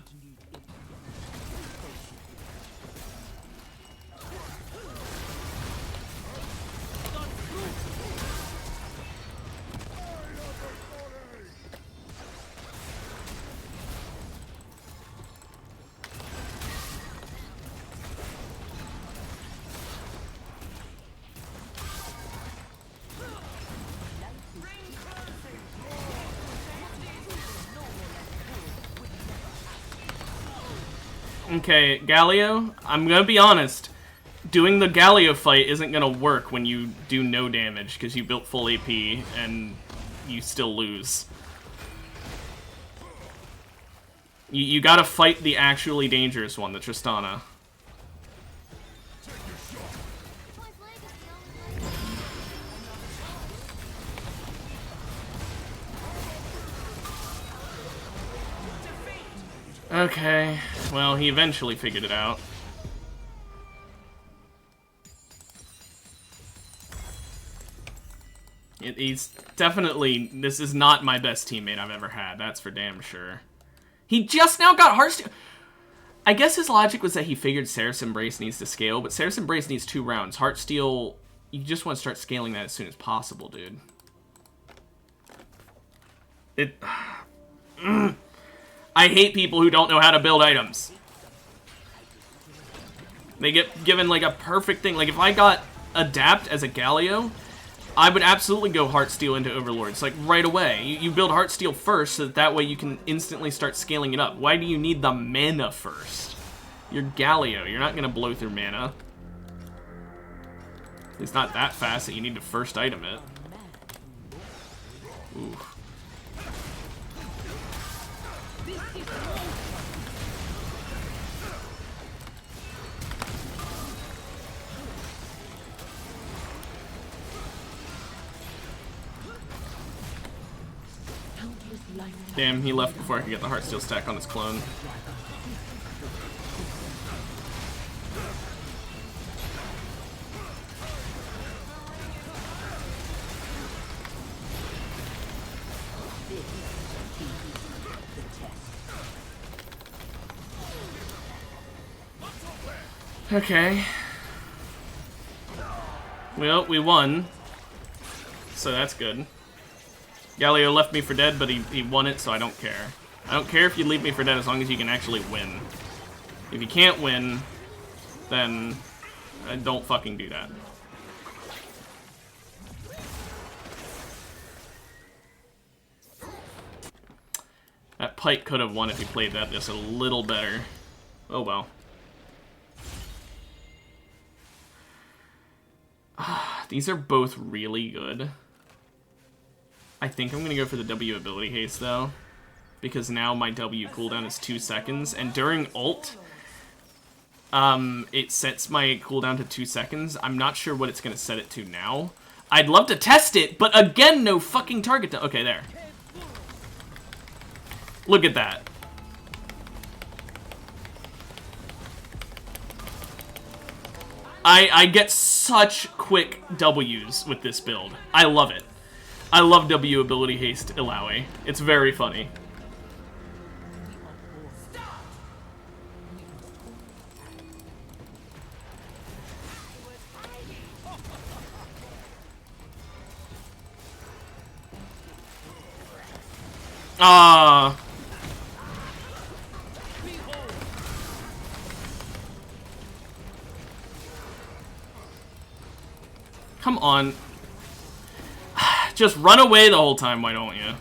Okay, Galio, I'm gonna be honest. Doing the Galio fight isn't gonna work when you do no damage, because you built full AP and you still lose. You gotta fight the actually dangerous one, the Tristana. Okay, well, he eventually figured it out. He's definitely... This is not my best teammate I've ever had, that's for damn sure. He just now got Heartsteel... I guess his logic was that he figured Saracen Embrace needs to scale, but Saracen Embrace needs 2 rounds. Heartsteel You just want to start scaling that as soon as possible, dude. I hate people who don't know how to build items. They get given, like, a perfect thing. Like, if I got Adapt as a Galio, I would absolutely go Heartsteel into Overlords, like, right away. You build Heartsteel first, so that way you can instantly start scaling it up. Why do you need the mana first? You're Galio. You're not going to blow through mana. At least not that fast that you need to first item it. Ooh. Damn, he left before I could get the Heartsteel stack on his clone. Okay. Well, we won. So that's good. Galio left me for dead, but he won it, so I don't care. I don't care if you leave me for dead as long as you can actually win. If you can't win, then don't fucking do that. That Pike could have won if he played that just a little better. Oh well. These are both really good. I think I'm going to go for the W ability haste, though. Because now my W cooldown is 2 seconds. And during ult, it sets my cooldown to 2 seconds. I'm not sure what it's going to set it to now. I'd love to test it, but again, no fucking target. Okay, there. Look at that. I get such quick W's with this build. I love it. I love W ability haste Illaoi. It's very funny. Ah. Come on. Just run away the whole time, why don't you?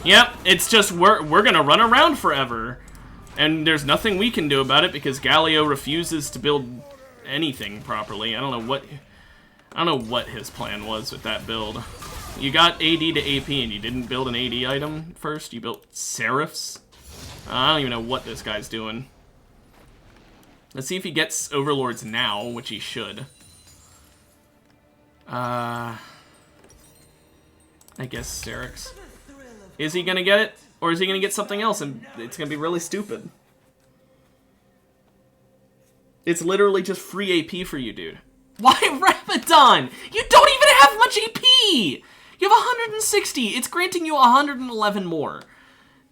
Yep, it's just we're gonna run around forever. And there's nothing we can do about it because Galio refuses to build anything properly. I don't know what his plan was with that build. You got AD to AP and you didn't build an AD item first. You built Seraphs. I don't even know what this guy's doing. Let's see if he gets Overlords now, which he should. I guess Seraphs. Is he gonna get it? Or is he going to get something else and it's going to be really stupid? It's literally just free AP for you, dude. Why Rabadon? You don't even have much AP! You have 160. It's granting you 111 more.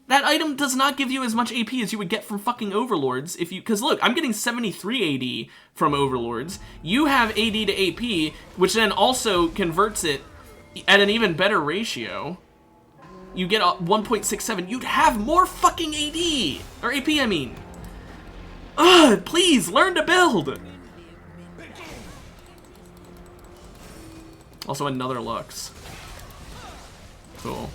That item does not give you as much AP as you would get from fucking Overlords if you... Because look, I'm getting 73 AD from Overlords. You have AD to AP, which then also converts it at an even better ratio. You get 1.67. You'd have more fucking AD! Or AP, I mean. Ugh, please, learn to build! Also, another Lux. Cool.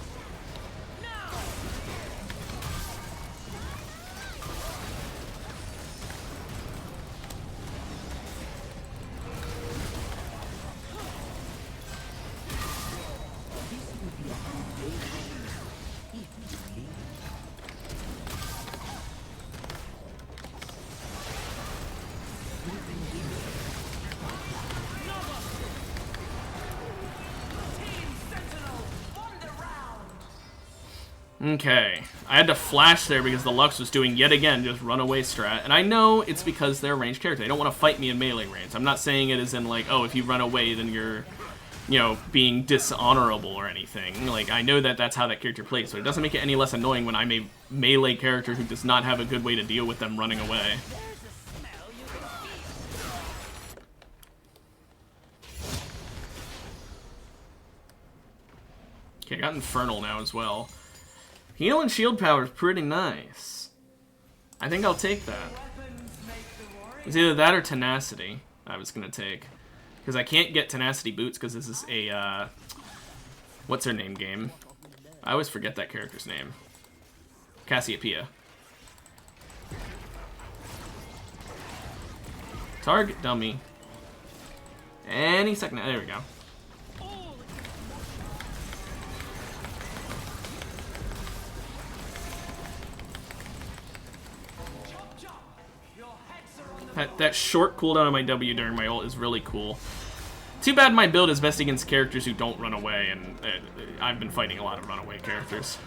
Okay, I had to flash there because the Lux was doing, yet again, just runaway strat. And I know it's because they're a ranged character. They don't want to fight me in melee range. I'm not saying it as in, like, oh, if you run away, then you're, you know, being dishonorable or anything. Like, I know that that's how that character plays, but it doesn't make it any less annoying when I'm a melee character who does not have a good way to deal with them running away. Okay, I got Infernal now as well. Heal and shield power is pretty nice. I think I'll take that. It's either that or Tenacity I was going to take. Because I can't get Tenacity boots because this is a, what's her name game? I always forget that character's name. Cassiopeia. Target dummy. Any second. There we go. That short cooldown on my W during my ult is really cool. Too bad my build is best against characters who don't run away, and I've been fighting a lot of runaway characters.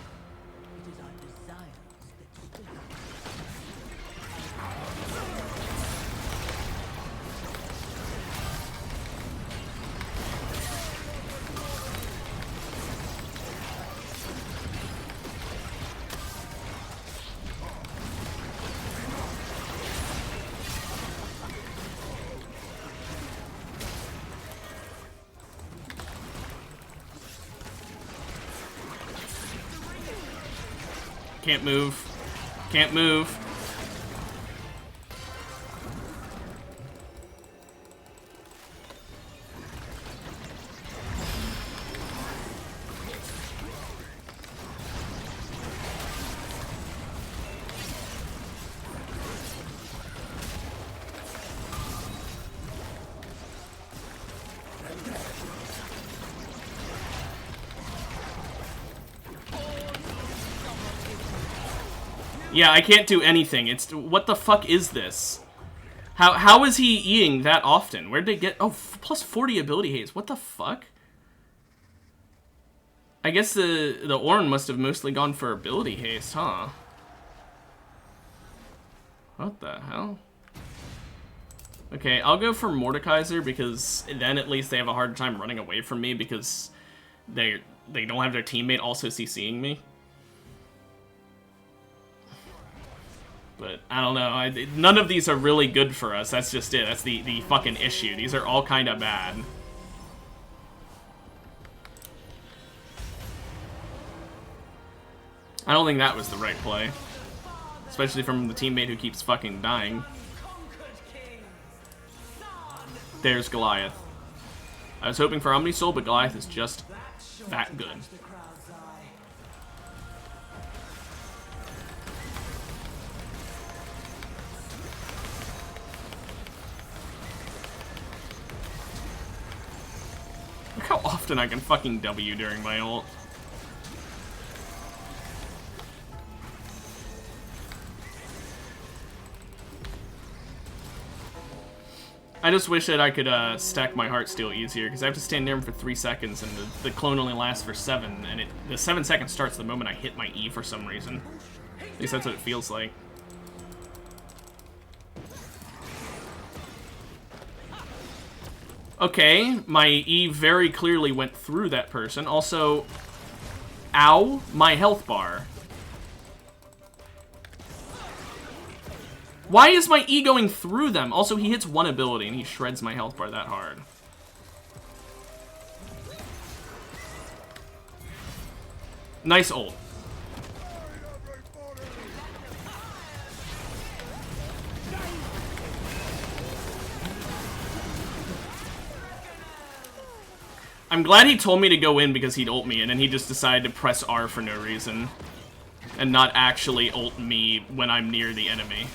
Can't move. Can't move. Yeah, I can't do anything. It's what the fuck is this? How is he Eing that often? Where'd they get? Oh, plus 40 ability haze. What the fuck? I guess the Ornn must have mostly gone for ability haste, huh? What the hell? Okay, I'll go for Mordekaiser because then at least they have a hard time running away from me because they don't have their teammate also CCing me. But, I don't know, none of these are really good for us, that's just it, that's the fucking issue. These are all kinda bad. I don't think that was the right play. Especially from the teammate who keeps fucking dying. There's Goliath. I was hoping for Omnisoul, but Goliath is just that good. Look how often I can fucking W during my ult. I just wish that I could stack my Heartsteel easier, because I have to stand near him for 3 seconds, and the clone only lasts for 7, and the 7 seconds starts the moment I hit my E for some reason. At least that's what it feels like. Okay, my E very clearly went through that person. Also, ow, my health bar. Why is my E going through them? Also, he hits one ability and he shreds my health bar that hard. Nice ult. I'm glad he told me to go in because he'd ult me, and then he just decided to press R for no reason. And not actually ult me when I'm near the enemy.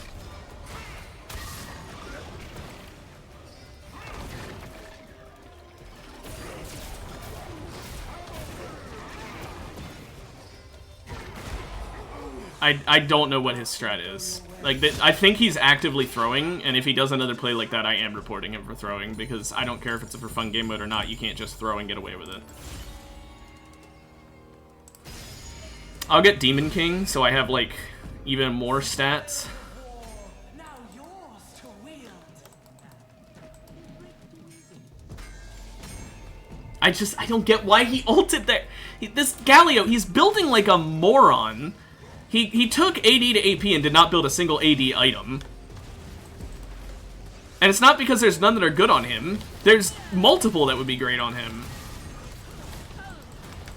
I don't know what his strat is. Like, I think he's actively throwing, and if he does another play like that, I am reporting him for throwing, because I don't care if it's a for fun game mode or not, you can't just throw and get away with it. I'll get Demon King, so I have, like, even more stats. Now yours to wield. I don't get why he ulted there. This Galio, he's building like a moron. He took AD to AP and did not build a single AD item. And it's not because there's none that are good on him. There's multiple that would be great on him.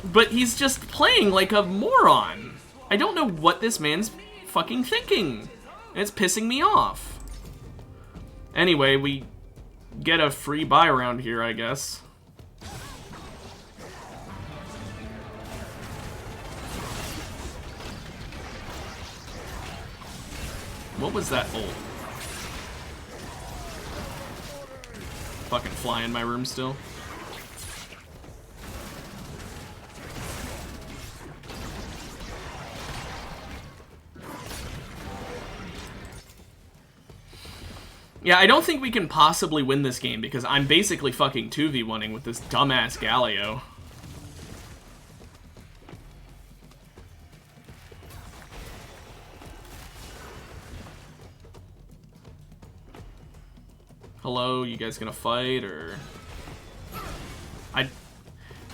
But he's just playing like a moron. I don't know what this man's fucking thinking. And it's pissing me off. Anyway, we get a free buy around here, I guess. What was that ult? Fucking fly in my room still. Yeah, I don't think we can possibly win this game because I'm basically fucking 2v1ing with this dumbass Galio. Hello, you guys gonna fight, or...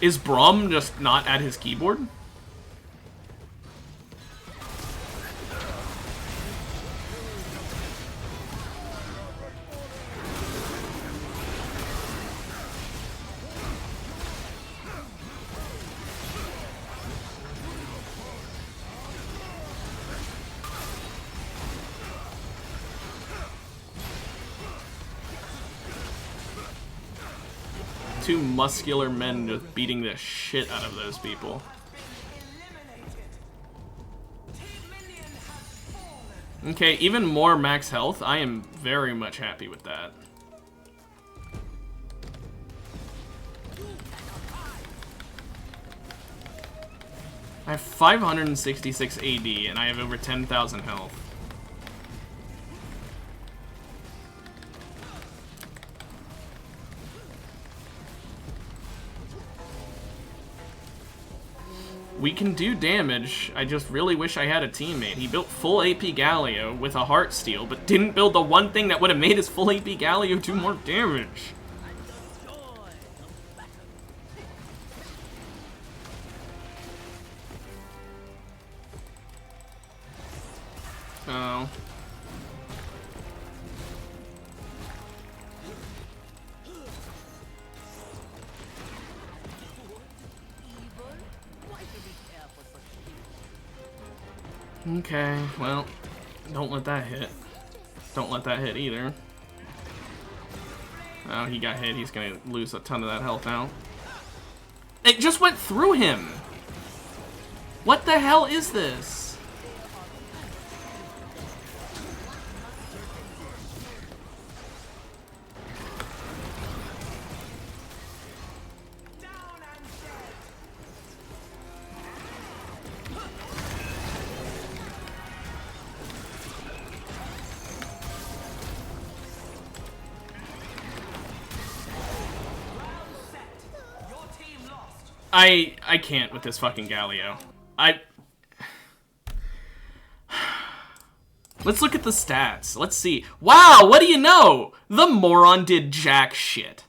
Is Braum just not at his keyboard? Two muscular men just beating the shit out of those people. Okay, even more max health. I am very much happy with that. I have 566 AD and I have over 10,000 health. We can do damage. I just really wish I had a teammate. He built full AP Galio with a Heart Steel, but didn't build the one thing that would have made his full AP Galio do more damage. Oh. Okay, well, don't let that hit. Don't let that hit either. Oh, he got hit. He's gonna lose a ton of that health now. It just went through him! What the hell is this? I can't with this fucking Galio. Let's look at the stats. Let's see. Wow, what do you know? The moron did jack shit.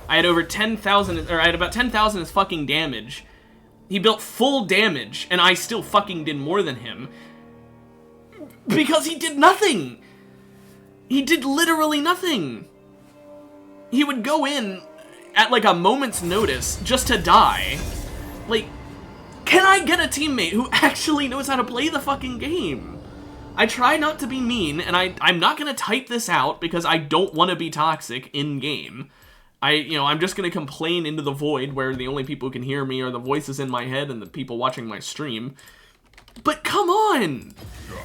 I had over 10,000, or I had about 10,000 as fucking damage. He built full damage, and I still fucking did more than him. Because he did nothing! He did literally nothing! He would go in at like a moment's notice just to die. Like, can I get a teammate who actually knows how to play the fucking game? I try not to be mean, and I'm not gonna type this out because I don't want to be toxic in-game. I'm just gonna complain into the void where the only people who can hear me are the voices in my head and the people watching my stream. But come on!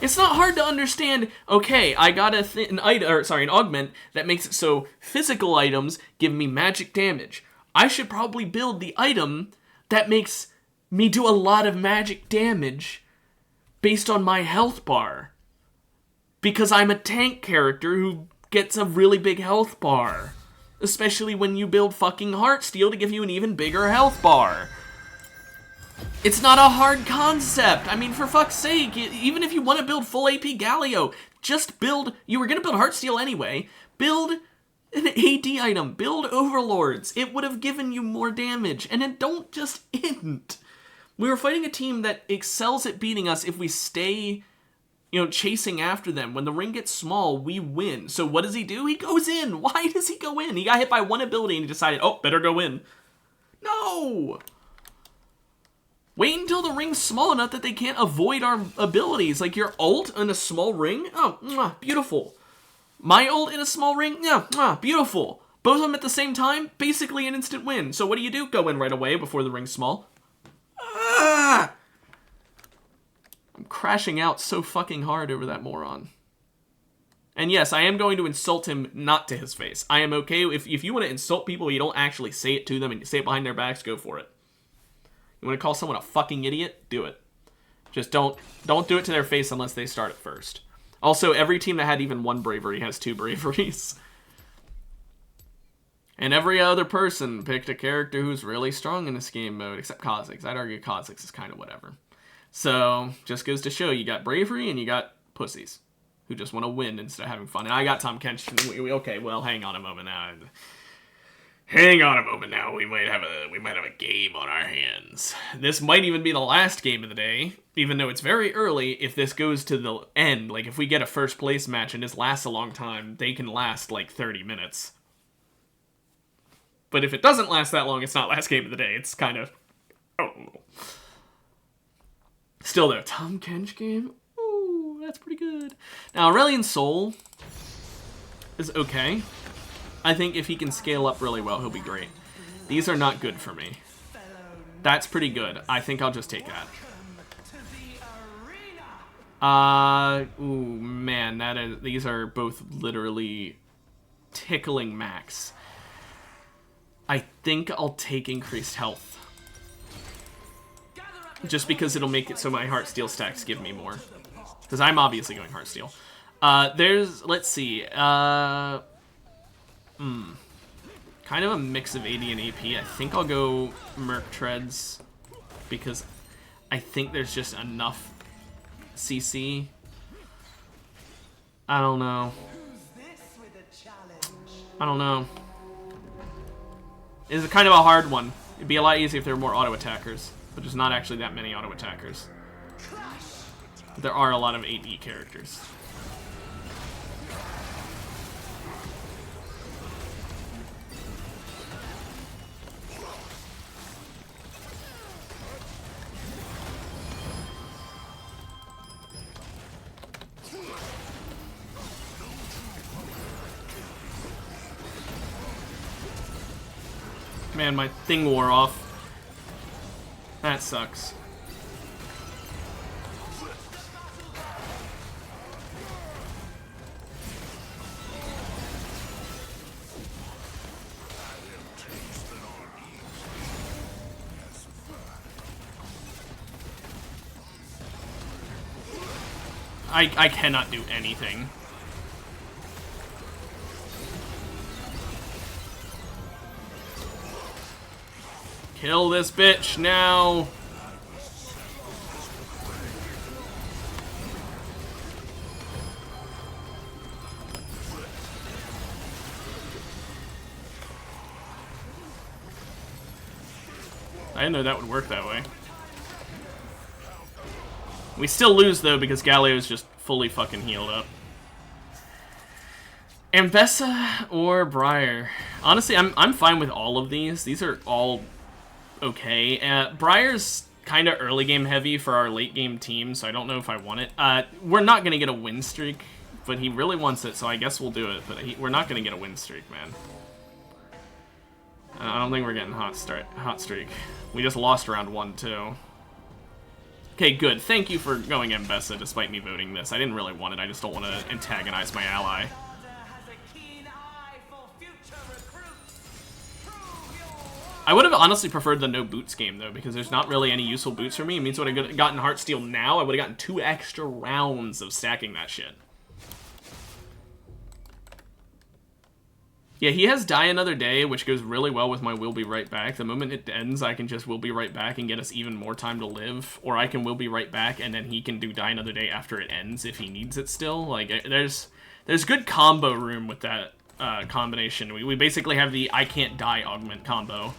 It's not hard to understand, okay, I got an augment that makes it so physical items give me magic damage. I should probably build the item that makes me do a lot of magic damage based on my health bar. Because I'm a tank character who gets a really big health bar. Especially when you build fucking Heartsteel to give you an even bigger health bar. It's not a hard concept. I mean, for fuck's sake, even if you want to build full AP Galio, just build... You were going to build Heartsteel anyway. Build an AD item. Build Overlords. It would have given you more damage. And then don't just end. We were fighting a team that excels at beating us if we stay, you know, chasing after them. When the ring gets small, we win. So what does he do? He goes in. Why does he go in? He got hit by one ability and he decided, oh, better go in. No! Wait until the ring's small enough that they can't avoid our abilities. Like your ult in a small ring? Oh, mwah, beautiful. My ult in a small ring? Yeah, mwah, beautiful. Both of them at the same time? Basically an instant win. So what do? Go in right away before the ring's small. Ah! I'm crashing out so fucking hard over that moron. And yes, I am going to insult him, not to his face. I am okay if you want to insult people, you don't actually say it to them and you say it behind their backs, go for it. You want to call someone a fucking idiot? Do it. Just don't do it to their face unless they start it first. Also, every team that had even one bravery has 2 braveries. And every other person picked a character who's really strong in this game mode, except Kha'Zix. I'd argue Kha'Zix is kind of whatever. So, just goes to show you got bravery and you got pussies who just want to win instead of having fun. And I got Tom Kench. Okay, well, hang on a moment now. Hang on a moment now. We might have a game on our hands. This might even be the last game of the day, even though it's very early. If this goes to the end, like if we get a first place match and this lasts a long time, they can last like 30 minutes. But if it doesn't last that long, it's not last game of the day. It's kind of... Oh. Still though, Tom Kench game? Ooh, that's pretty good. Now, Aurelion Sol is okay. I think if he can scale up really well, he'll be great. These are not good for me. That's pretty good. I think I'll just take that. Ooh, man, these are both literally tickling max. I think I'll take increased health. Just because it'll make it so my Heartsteel stacks give me more. Because I'm obviously going Heartsteel. Let's see, kind of a mix of AD and AP. I think I'll go Merc Treads because I think there's just enough CC. I don't know. I don't know. It's kind of a hard one. It'd be a lot easier if there were more auto attackers, but there's not actually that many auto attackers. But there are a lot of AD characters. Man, my thing wore off. That sucks. I cannot do anything. Kill this bitch now. I didn't know that would work that way. We still lose though because Galio's just fully fucking healed up. Ambessa or Briar? Honestly, I'm fine with all of these. These are all okay. Briar's kind of early game heavy for our late game team, so I don't know if I want it. We're not going to get a win streak, but he really wants it, so I guess we'll do it. But we're not going to get a win streak, man. I don't think we're getting hot streak. We just lost round 1, too. Okay, good. Thank you for going Ambessa, despite me voting this. I didn't really want it. I just don't want to antagonize my ally. I would have honestly preferred the no boots game, though, because there's not really any useful boots for me. It means when I would have gotten Heartsteel now, I would have gotten 2 extra rounds of stacking that shit. Yeah, he has Die Another Day, which goes really well with my Will Be Right Back. The moment it ends, I can just Will Be Right Back and get us even more time to live. Or I can Will Be Right Back, and then he can do Die Another Day after it ends if he needs it still. Like, there's good combo room with that combination. We basically have the I Can't Die augment combo.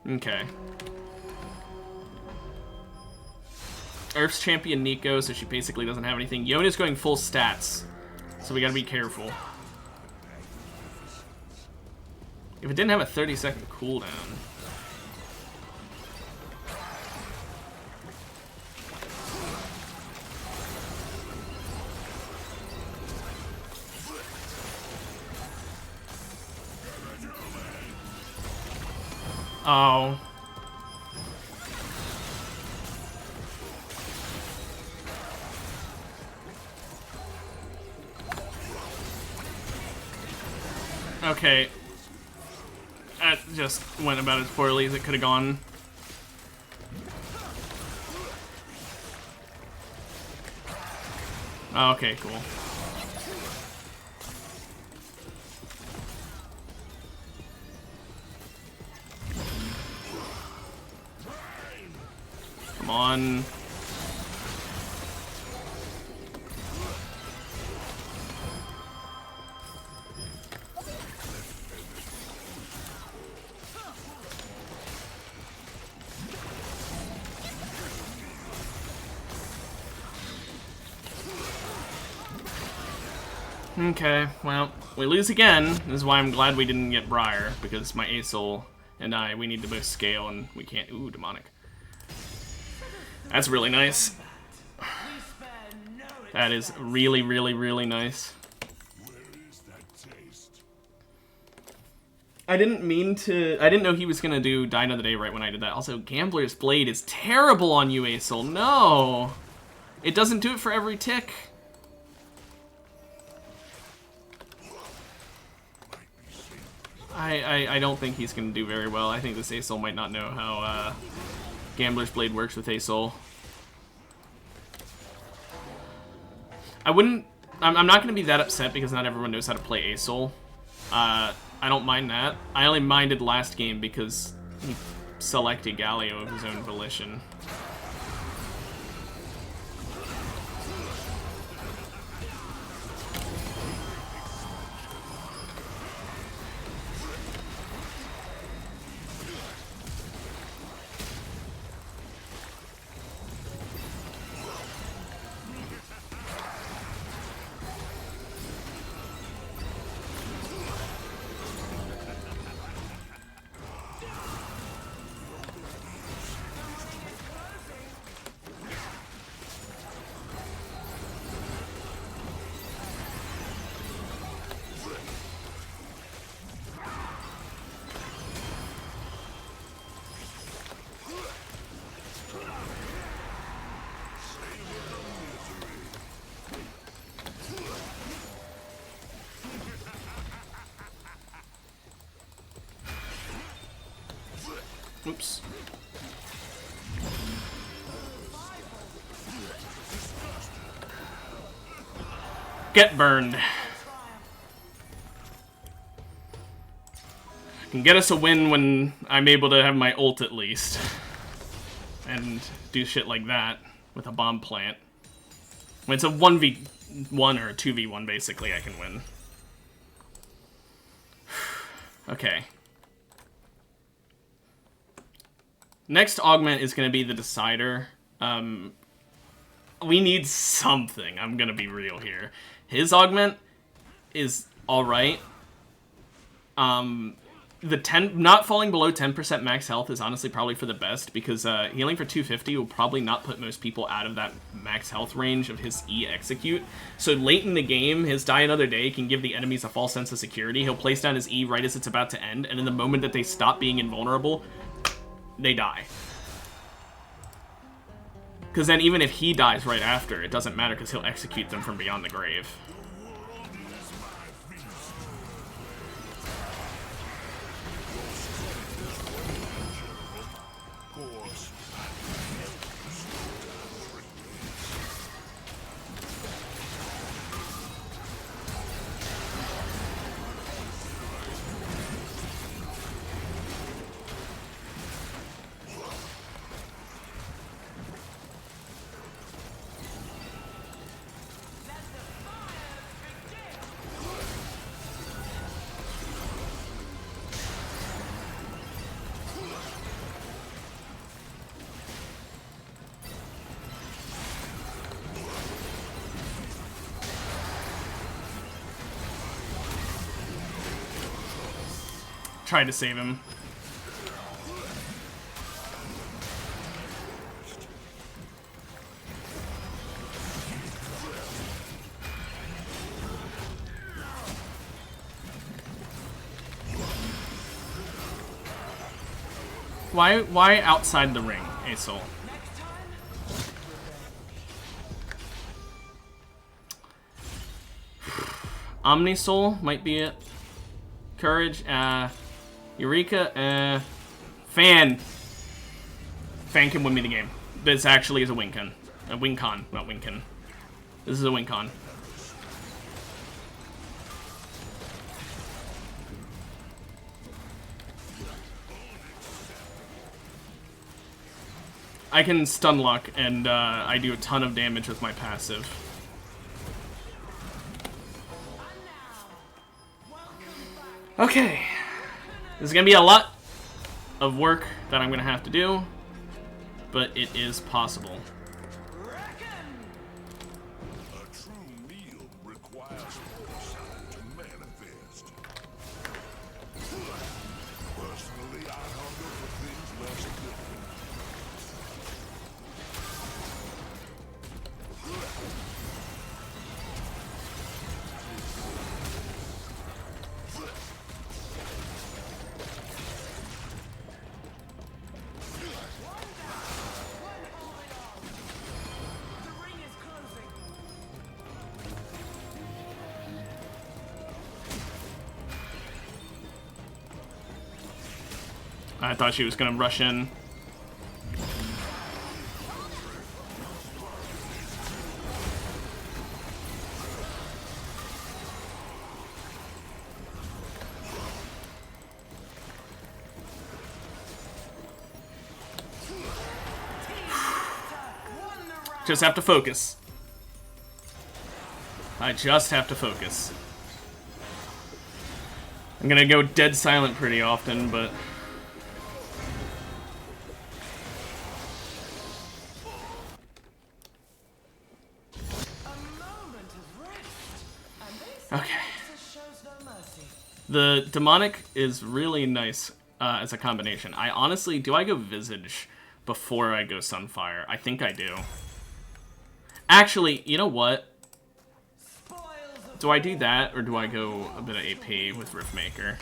Okay. Earth's champion Nico, so she basically doesn't have anything. Yona's going full stats, so we gotta be careful. If it didn't have a 30-second cooldown. Oh. Okay. That just went about as poorly as it could have gone. Okay, cool. Come on. Okay, well, we lose again. This is why I'm glad we didn't get Briar, because my Asol and we need to both scale, and we can't. Ooh, demonic. That's really nice. That is really, really, really nice. I didn't know he was gonna do Die Another Day right when I did that. Also, Gambler's Blade is terrible on you, Asol. No! It doesn't do it for every tick. I don't think he's going to do very well. I think this Asol might not know how Gambler's Blade works with Asol. I'm not going to be that upset because not everyone knows how to play Asol. I don't mind that. I only minded last game because he selected Galio of his own volition. Oops. Get burned. Can get us a win when I'm able to have my ult at least. And do shit like that with a bomb plant. When it's a 1v1 or a 2v1 basically, I can win. Okay. Next augment is going to be the Decider. We need something. I'm going to be real here. His augment is alright. Not falling below 10% max health is honestly probably for the best, because healing for 250 will probably not put most people out of that max health range of his E execute. So late in the game, his Die Another Day can give the enemies a false sense of security. He'll place down his E right as it's about to end, and in the moment that they stop being invulnerable, they die. Because then even if he dies right after, it doesn't matter because he'll execute them from beyond the grave. tried to save him. Why outside the ring, Asol? Omnisoul might be it. Courage, Eureka, Fan. Fan can win me the game. This actually is a win-con. A win-con, not win-con. This is a win-con. I can stun lock, and I do a ton of damage with my passive. Okay. This is gonna be a lot of work that I'm gonna have to do, but it is possible. A true meal requires foresight to manifest. Personally, I hunger for things less good. I thought she was gonna rush in. Just have to focus. I just have to focus. I'm gonna go dead silent pretty often, but... Okay. The demonic is really nice as a combination. I honestly, do I go Visage before I go Sunfire? I think I do. Actually, you know what? Do I do that, or do I go a bit of AP with Riftmaker?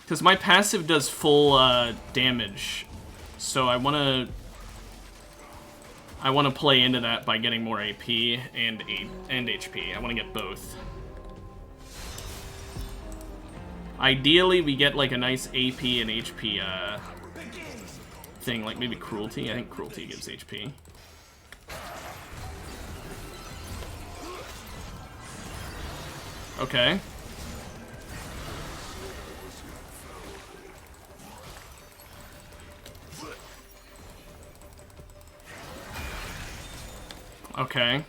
Because my passive does full damage, so I wanna play into that by getting more AP and HP. I wanna get both. Ideally, we get like a nice AP and HP thing, like maybe Cruelty. I think Cruelty gives HP. Okay. Okay.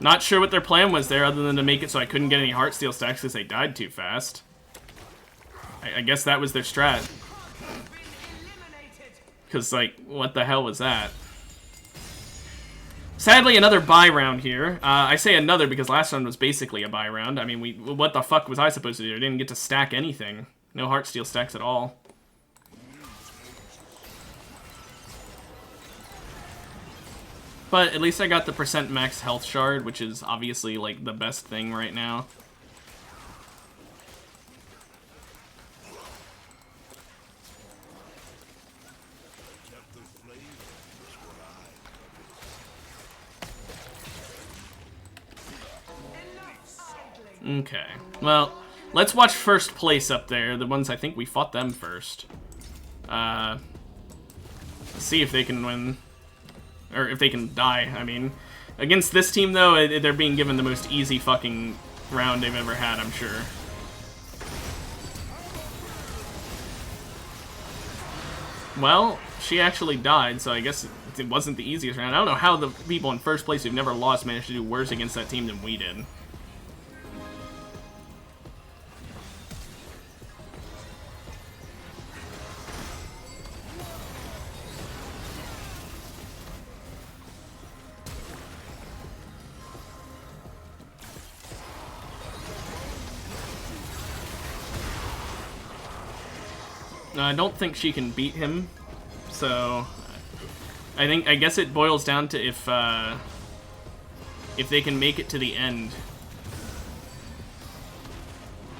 Not sure what their plan was there, other than to make it so I couldn't get any Heartsteel stacks because they died too fast. I guess that was their strat. Because, like, what the hell was that? Sadly, another buy round here. I say another because last round was basically a buy round. I mean, what the fuck was I supposed to do? I didn't get to stack anything. No Heartsteel stacks at all. But at least I got the percent max health shard, which is obviously, like, the best thing right now. Okay. Well, let's watch first place up there. The ones I think we fought them first. Let's see if they can win. Or if they can die, I mean. Against this team, though, they're being given the most easy fucking round they've ever had, I'm sure. Well, she actually died, so I guess it wasn't the easiest round. I don't know how the people in first place who've never lost managed to do worse against that team than we did. I don't think she can beat him, so I guess it boils down to if they can make it to the end.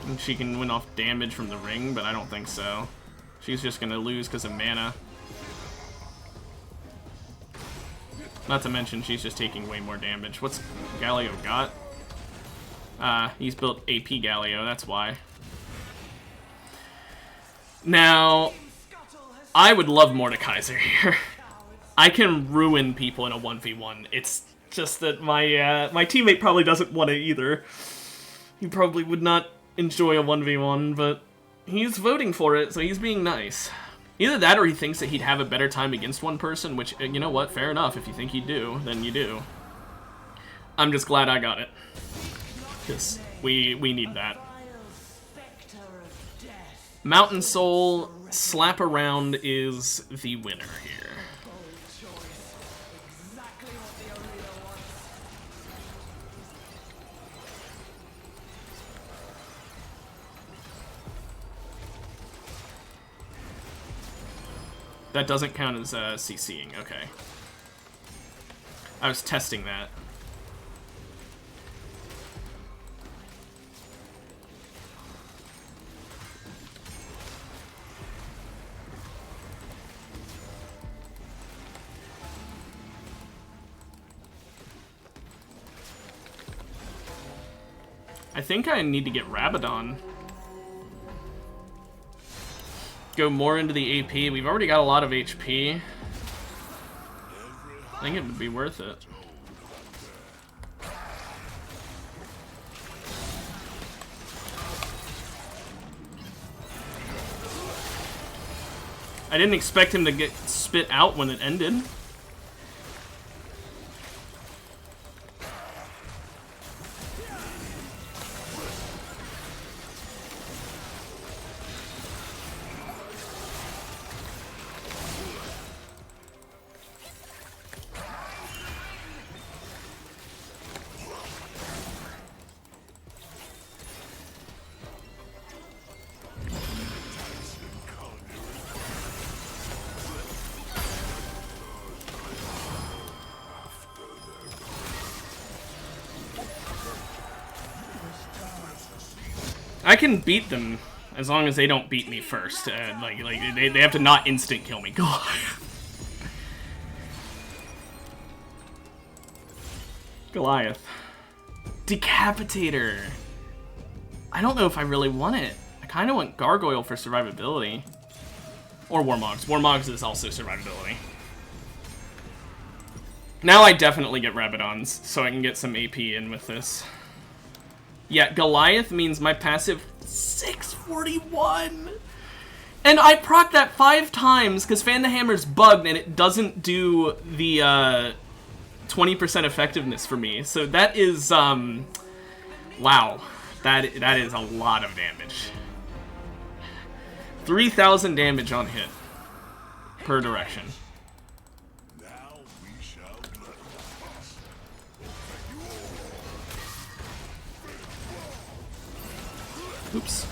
And she can win off damage from the ring, but I don't think so. She's just gonna lose because of mana. Not to mention, she's just taking way more damage. What's Galio got? He's built AP Galio, that's why. Now, I would love Mordekaiser here. I can ruin people in a 1v1. It's just that my teammate probably doesn't want it either. He probably would not enjoy a 1v1, but he's voting for it, so he's being nice. Either that or he thinks that he'd have a better time against one person, which, you know what, fair enough. If you think you do, then you do. I'm just glad I got it. Because we need that. Mountain Soul Slap Around is the winner here. That doesn't count as CCing, okay. I was testing that. I think I need to get Rabadon. Go more into the AP. We've already got a lot of HP. I think it would be worth it. I didn't expect him to get spit out when it ended. I can beat them as long as they don't beat me first. Like they have to not instant kill me. God. Goliath. Decapitator. I don't know if I really want it. I kind of want Gargoyle for survivability. Or Warmogs. Warmogs is also survivability. Now I definitely get Rabadons, so I can get some AP in with this. Yeah, Goliath means my passive 641. And I proc that 5 times because Fan the Hammer's bugged and it doesn't do the 20% effectiveness for me. So that is, wow. That is a lot of damage. 3,000 damage on hit per direction. Now we shall let us. Oops.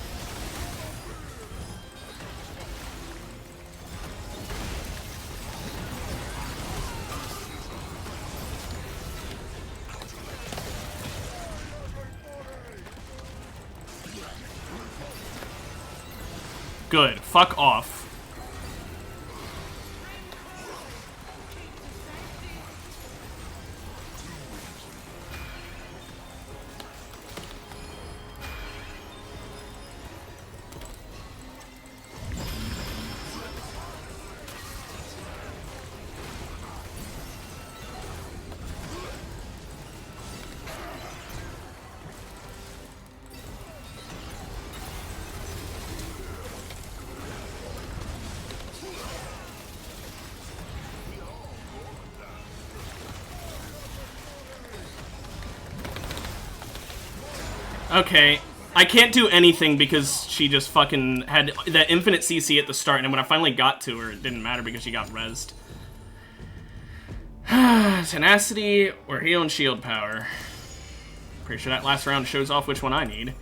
Good. Fuck off. Okay, I can't do anything because she just fucking had that infinite CC at the start, and when I finally got to her, it didn't matter because she got rezzed. Tenacity or heal and shield power. Pretty sure that last round shows off which one I need.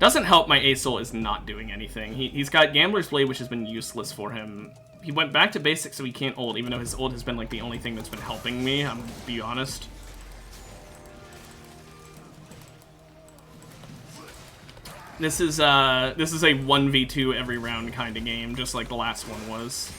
Doesn't help my Aesol is not doing anything. He's got Gambler's Blade, which has been useless for him. He went back to basics, so he can't ult, even though his ult has been like the only thing that's been helping me, I'm gonna be honest. This is a 1v2 every round kind of game, just like the last one was.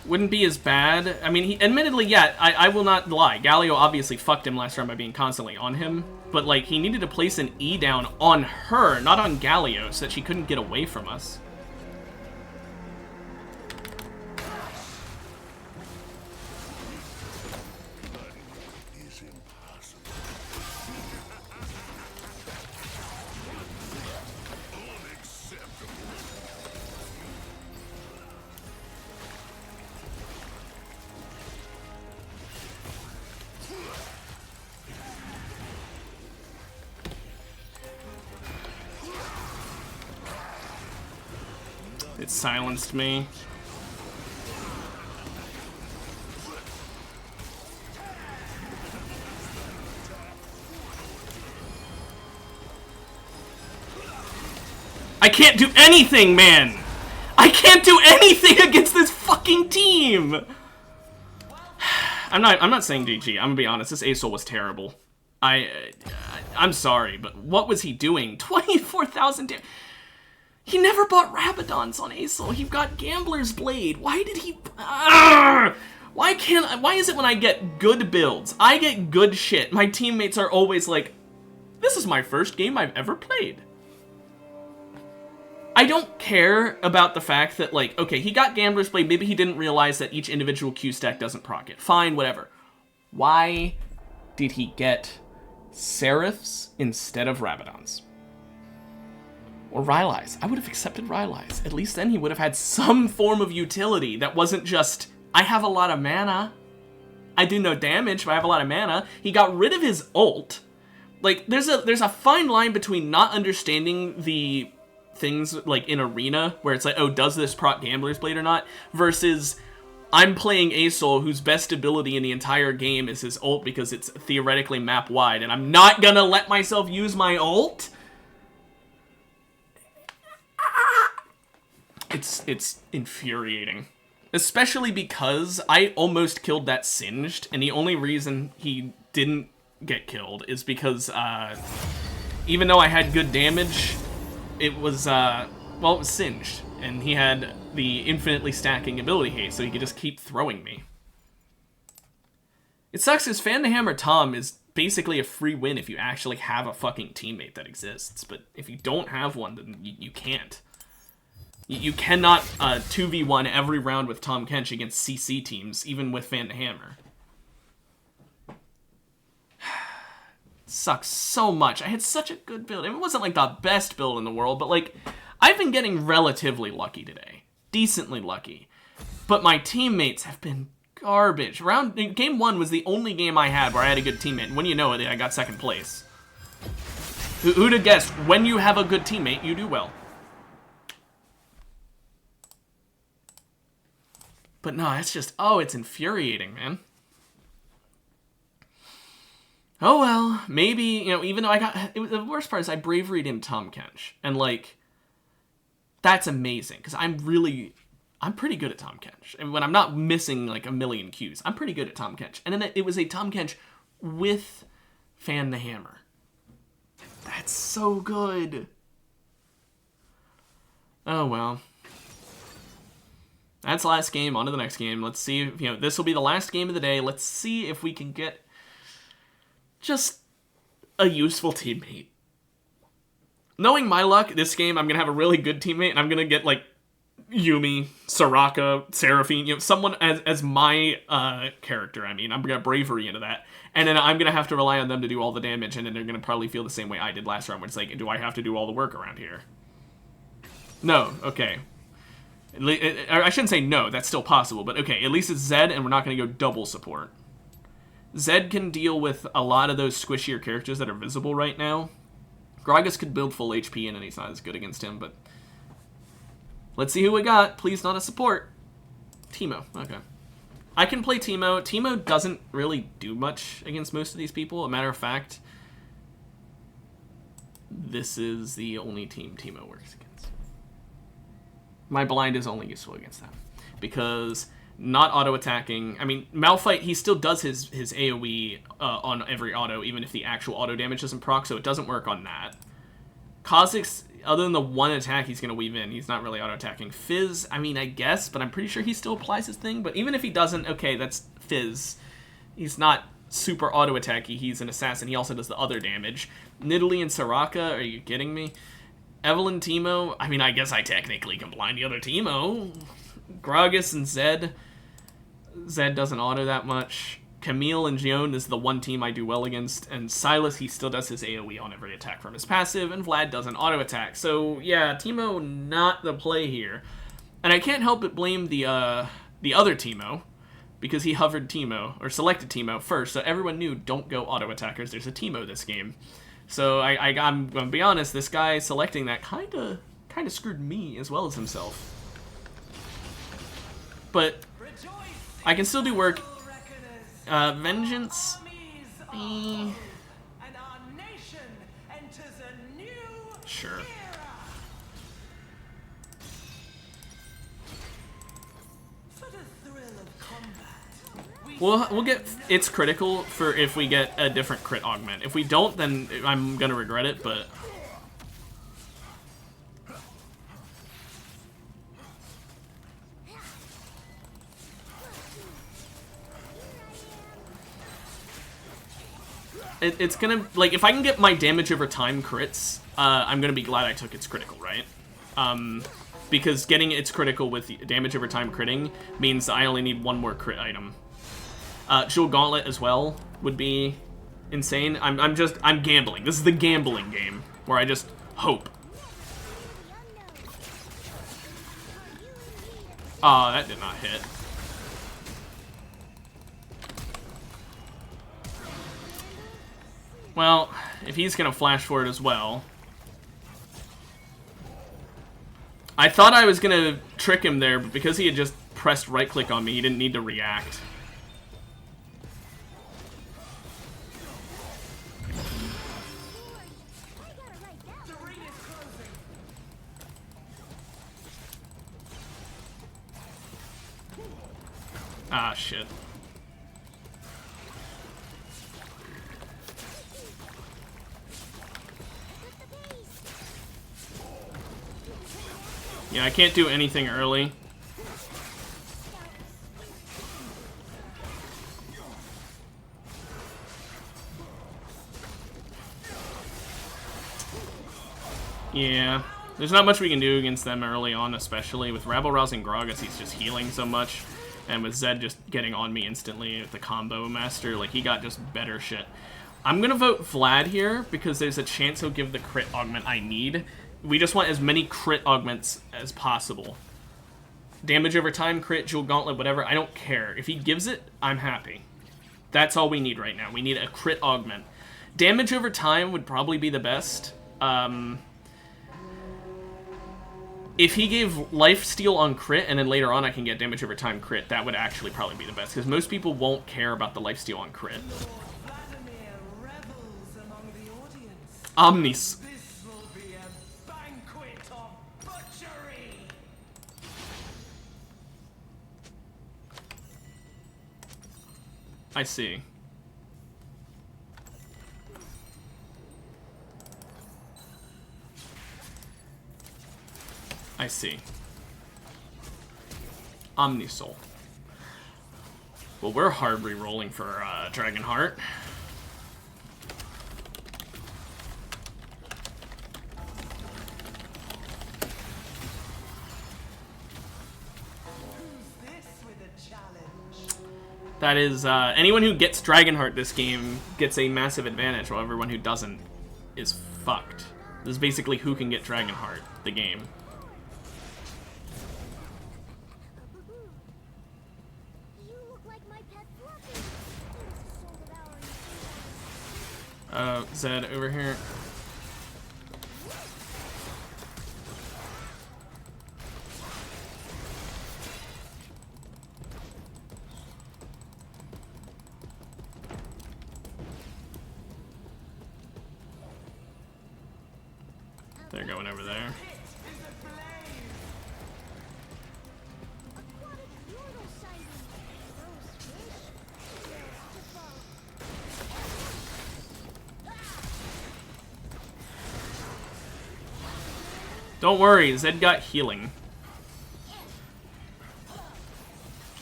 Wouldn't be as bad. I mean, he admittedly, yeah, I will not lie. Galio obviously fucked him last round by being constantly on him. But, like, he needed to place an E down on her, not on Galio, so that she couldn't get away from us. It silenced me. I can't do anything, man! I can't do anything against this fucking team! I'm not saying GG, I'm gonna be honest, this Aesol was terrible. I'm sorry, but what was he doing? 24,000 damage. He never bought Rabadons on Aesol. He got Gambler's Blade. Why did he... Why is it when I get good builds, I get good shit, my teammates are always like, this is my first game I've ever played. I don't care about the fact that, like, okay, he got Gambler's Blade, maybe he didn't realize that each individual Q stack doesn't proc it. Fine, whatever. Why did he get Seraphs instead of Rabadons? Or Rylai's. I would have accepted Rylai's. At least then he would have had some form of utility that wasn't just, I have a lot of mana. I do no damage, but I have a lot of mana. He got rid of his ult. Like, there's a fine line between not understanding the things, like, in Arena, where it's like, oh, does this proc Gambler's Blade or not? Versus, I'm playing Aesol, whose best ability in the entire game is his ult because it's theoretically map-wide, and I'm not gonna let myself use my ult? It's infuriating. Especially because I almost killed that Singed, and the only reason he didn't get killed is because, even though I had good damage, it was, well, it was Singed, and he had the infinitely stacking ability haste, so he could just keep throwing me. It sucks because Fan the Hammer Tom is basically a free win if you actually have a fucking teammate that exists, but if you don't have one, then you can't. You cannot 2v1 every round with Tahm Kench against CC teams, even with Fan the Hammer. Sucks so much. I had such a good build. It wasn't like the best build in the world, but like, I've been getting relatively lucky today. Decently lucky. But my teammates have been garbage. Game 1 was the only game I had where I had a good teammate, and when you know it, I got second place. Who'd have guessed, when you have a good teammate, you do well. But no, it's just, oh, it's infuriating, man. Oh well, maybe, you know, even though I got, the worst part is I bravaried in Tahm Kench. And like, that's amazing, because I'm pretty good at Tahm Kench. And when I'm not missing like a million Qs, I'm pretty good at Tahm Kench. And then it was a Tahm Kench with Fan the Hammer. That's so good. Oh well. That's the last game, on to the next game. Let's see if, you know, this will be the last game of the day. Let's see if we can get just a useful teammate. Knowing my luck, this game, I'm going to have a really good teammate, and I'm going to get, like, Yuumi, Soraka, Seraphine, you know, someone as my character, I mean. I'm going to bravery into that. And then I'm going to have to rely on them to do all the damage, and then they're going to probably feel the same way I did last round, where it's like, do I have to do all the work around here? No, okay. I shouldn't say no, that's still possible, but okay, at least it's Zed, and we're not going to go double support. Zed can deal with a lot of those squishier characters that are visible right now. Gragas could build full HP, and then he's not as good against him, but... Let's see who we got. Please not a support. Teemo, okay. I can play Teemo. Teemo doesn't really do much against most of these people. A matter of fact, this is the only team Teemo works against. My blind is only useful against them. Because not auto-attacking... I mean, Malphite, he still does his AoE on every auto, even if the actual auto damage doesn't proc, so it doesn't work on that. Kha'Zix, other than the one attack he's going to weave in, he's not really auto-attacking. Fizz, I mean, I guess, but I'm pretty sure he still applies his thing. But even if he doesn't, okay, that's Fizz. He's not super auto-attacky. He's an assassin. He also does the other damage. Nidalee and Soraka, are you kidding me? Evelynn, Teemo, I mean, I guess I technically can blind the other Teemo. Gragas and Zed. Zed doesn't auto that much. Camille and Gion is the one team I do well against, and Sylas, he still does his AoE on every attack from his passive, and Vlad doesn't auto-attack. So, yeah, Teemo not the play here. And I can't help but blame the other Teemo, because he hovered Teemo, or selected Teemo first, so everyone knew, don't go auto-attackers, there's a Teemo this game. So, I'm gonna be honest, this guy selecting that kinda screwed me as well as himself. But I can still do work. Vengeance. Sure. We'll get it's critical for if we get a different crit augment. If we don't, then I'm gonna regret it, but it's gonna, like, if I can get my damage over time crits, I'm gonna be glad I took its critical, right? Because getting its critical with damage over time critting means I only need one more crit item. Jewel Gauntlet as well would be insane. I'm gambling. This is the gambling game where I just hope. Oh, that did not hit. Well, if he's gonna flash for it as well. I thought I was gonna trick him there, but because he had just pressed right click on me, he didn't need to react. Ah, shit. Yeah, I can't do anything early. Yeah, there's not much we can do against them early on, especially with Rabble-Rousing Gragas. He's just healing so much, and with Zed just getting on me instantly with the combo master, like, he got just better shit. I'm gonna vote Vlad here because there's a chance he'll give the crit augment I need. We just want as many crit augments as possible. Damage over time, crit, Jewel Gauntlet, whatever, I don't care. If he gives it, I'm happy. That's all we need right now. We need a crit augment. Damage over time would probably be the best. If he gave lifesteal on crit, and then later on I can get damage over time crit, that would actually probably be the best, because most people won't care about the lifesteal on crit. Omnis. I see. I see. Omnisoul. Well, we're hard re-rolling for Dragonheart. That is, anyone who gets Dragonheart this game gets a massive advantage, while everyone who doesn't is fucked. This is basically who can get Dragonheart, the game. Zed over here. They're going over there. Don't worry, Zed got healing.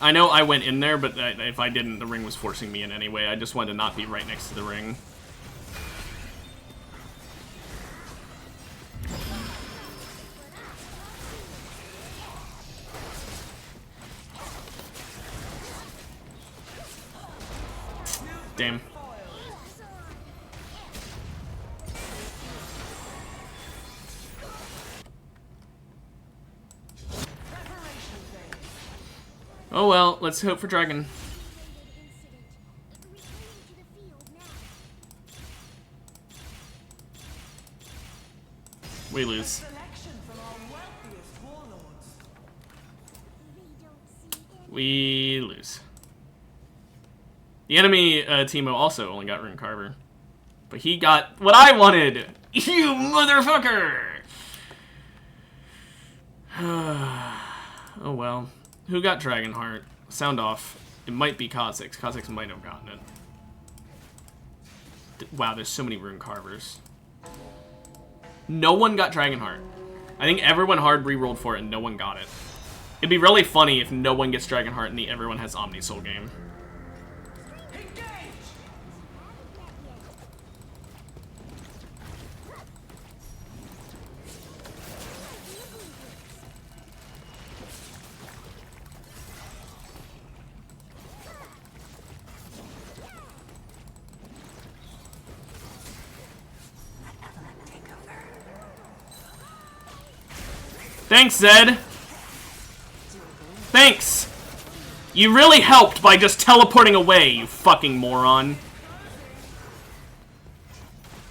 I know I went in there, but if I didn't, the ring was forcing me in anyway. I just wanted to not be right next to the ring. Damn. Oh well, let's hope for Dragon. We lose. We lose. The enemy Teemo also only got Rune Carver. But he got what I wanted! You motherfucker! Oh well. Who got Dragonheart? Sound off. It might be Kha'Zix. Kha'Zix might have gotten it. Wow, there's so many Rune Carvers. No one got Dragonheart. I think everyone hard re-rolled for it and no one got it. It'd be really funny if no one gets Dragonheart and everyone has Omni Soul game. Thanks, Zed. Thanks. You really helped by just teleporting away, you fucking moron.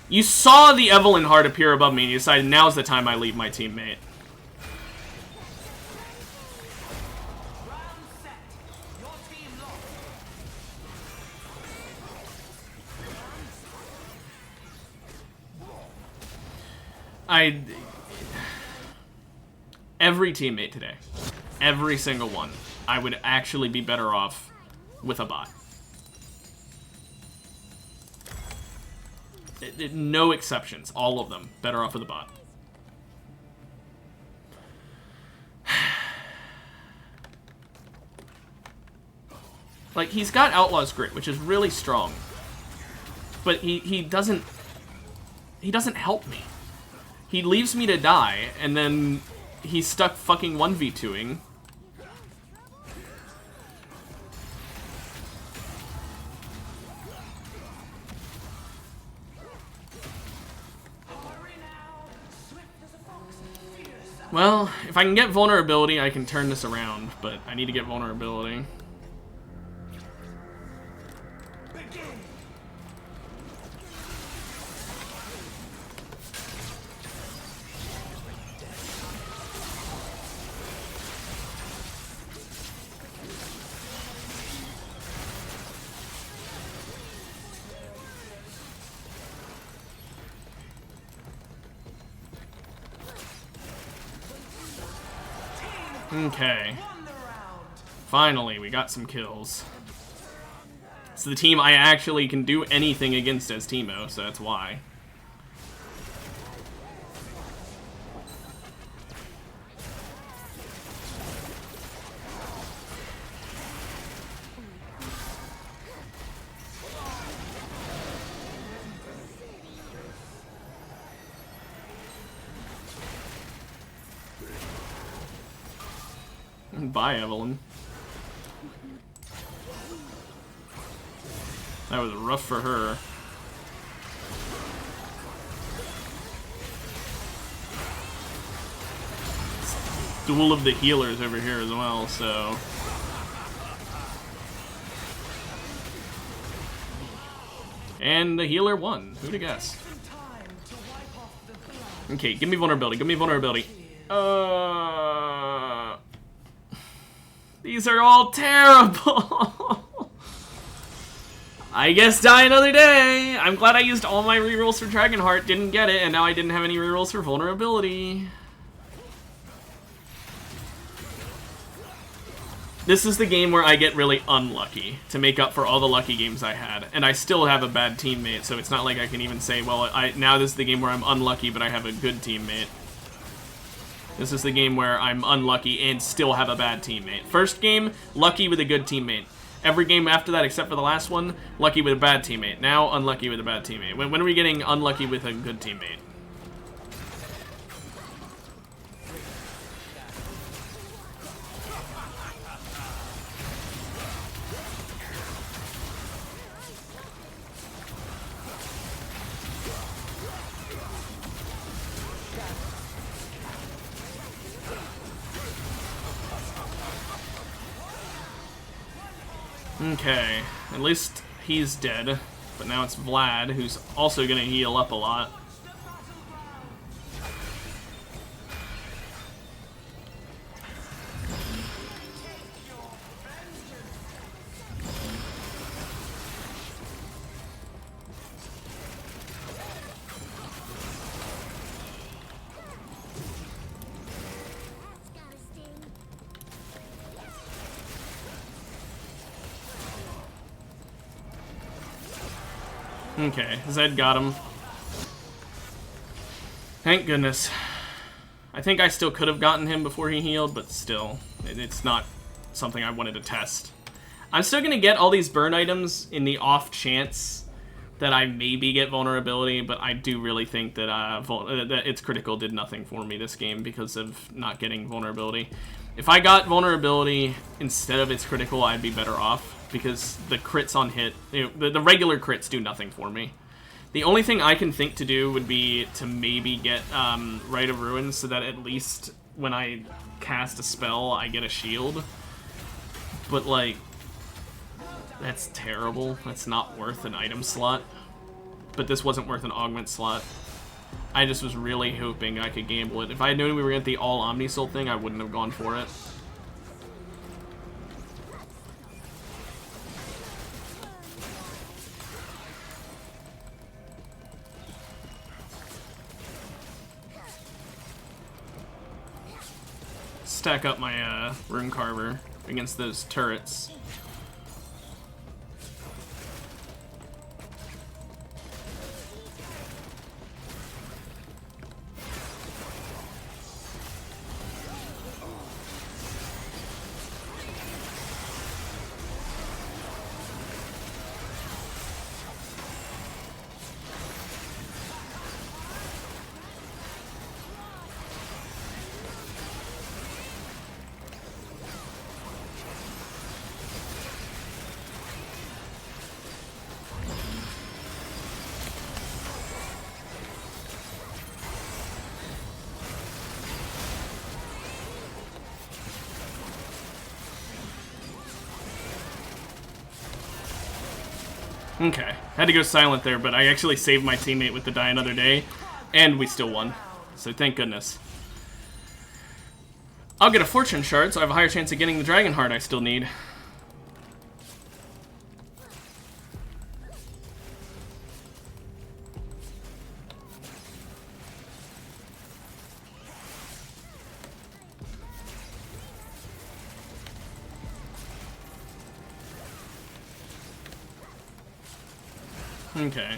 You saw the Evelyn heart appear above me and you decided now's the time I leave my teammate. Every teammate today, every single one, I would actually be better off with a bot. No exceptions, all of them, better off with a bot. Like, he's got Outlaw's Grit, which is really strong. But he doesn't help me. He leaves me to die, and then he's stuck fucking 1v2ing. Well, if I can get vulnerability, I can turn this around, but I need to get vulnerability. Okay. Finally, we got some kills. It's the team I actually can do anything against as Teemo, so that's why. Bye, Evelyn. That was rough for her. It's duel of the healers over here as well, so... And the healer won. Who'd have guessed? Okay, give me vulnerability. Give me vulnerability. These are all terrible. I guess die another day. I'm glad I used all my rerolls for Dragonheart, didn't get it, and now I didn't have any rerolls for Vulnerability. This is the game where I get really unlucky to make up for all the lucky games I had. And I still have a bad teammate, so it's not like I can even say, well, now this is the game where I'm unlucky, but I have a good teammate. This is the game where I'm unlucky and still have a bad teammate. First game, lucky with a good teammate. Every game after that, except for the last one, lucky with a bad teammate. Now, unlucky with a bad teammate. When are we getting unlucky with a good teammate? Okay, at least he's dead, but now it's Vlad, who's also gonna heal up a lot. Okay, Zed got him. Thank goodness. I think I still could have gotten him before he healed, but still, it's not something I wanted to test. I'm still going to get all these burn items in the off chance that I maybe get vulnerability, but I do really think that, that its critical did nothing for me this game because of not getting vulnerability. If I got vulnerability instead of its critical, I'd be better off, because the crits on hit, the regular crits do nothing for me. The only thing I can think to do would be to maybe get Rite of Ruin so that at least when I cast a spell, I get a shield. But, like, that's terrible. That's not worth an item slot. But this wasn't worth an augment slot. I just was really hoping I could gamble it. If I had known we were at the all Omnisoul thing, I wouldn't have gone for it. Stack up my Rune Carver against those turrets. Okay, had to go silent there, but I actually saved my teammate with the die another day, and we still won. So thank goodness. I'll get a Fortune Shard, so I have a higher chance of getting the Dragon Heart I still need. Okay.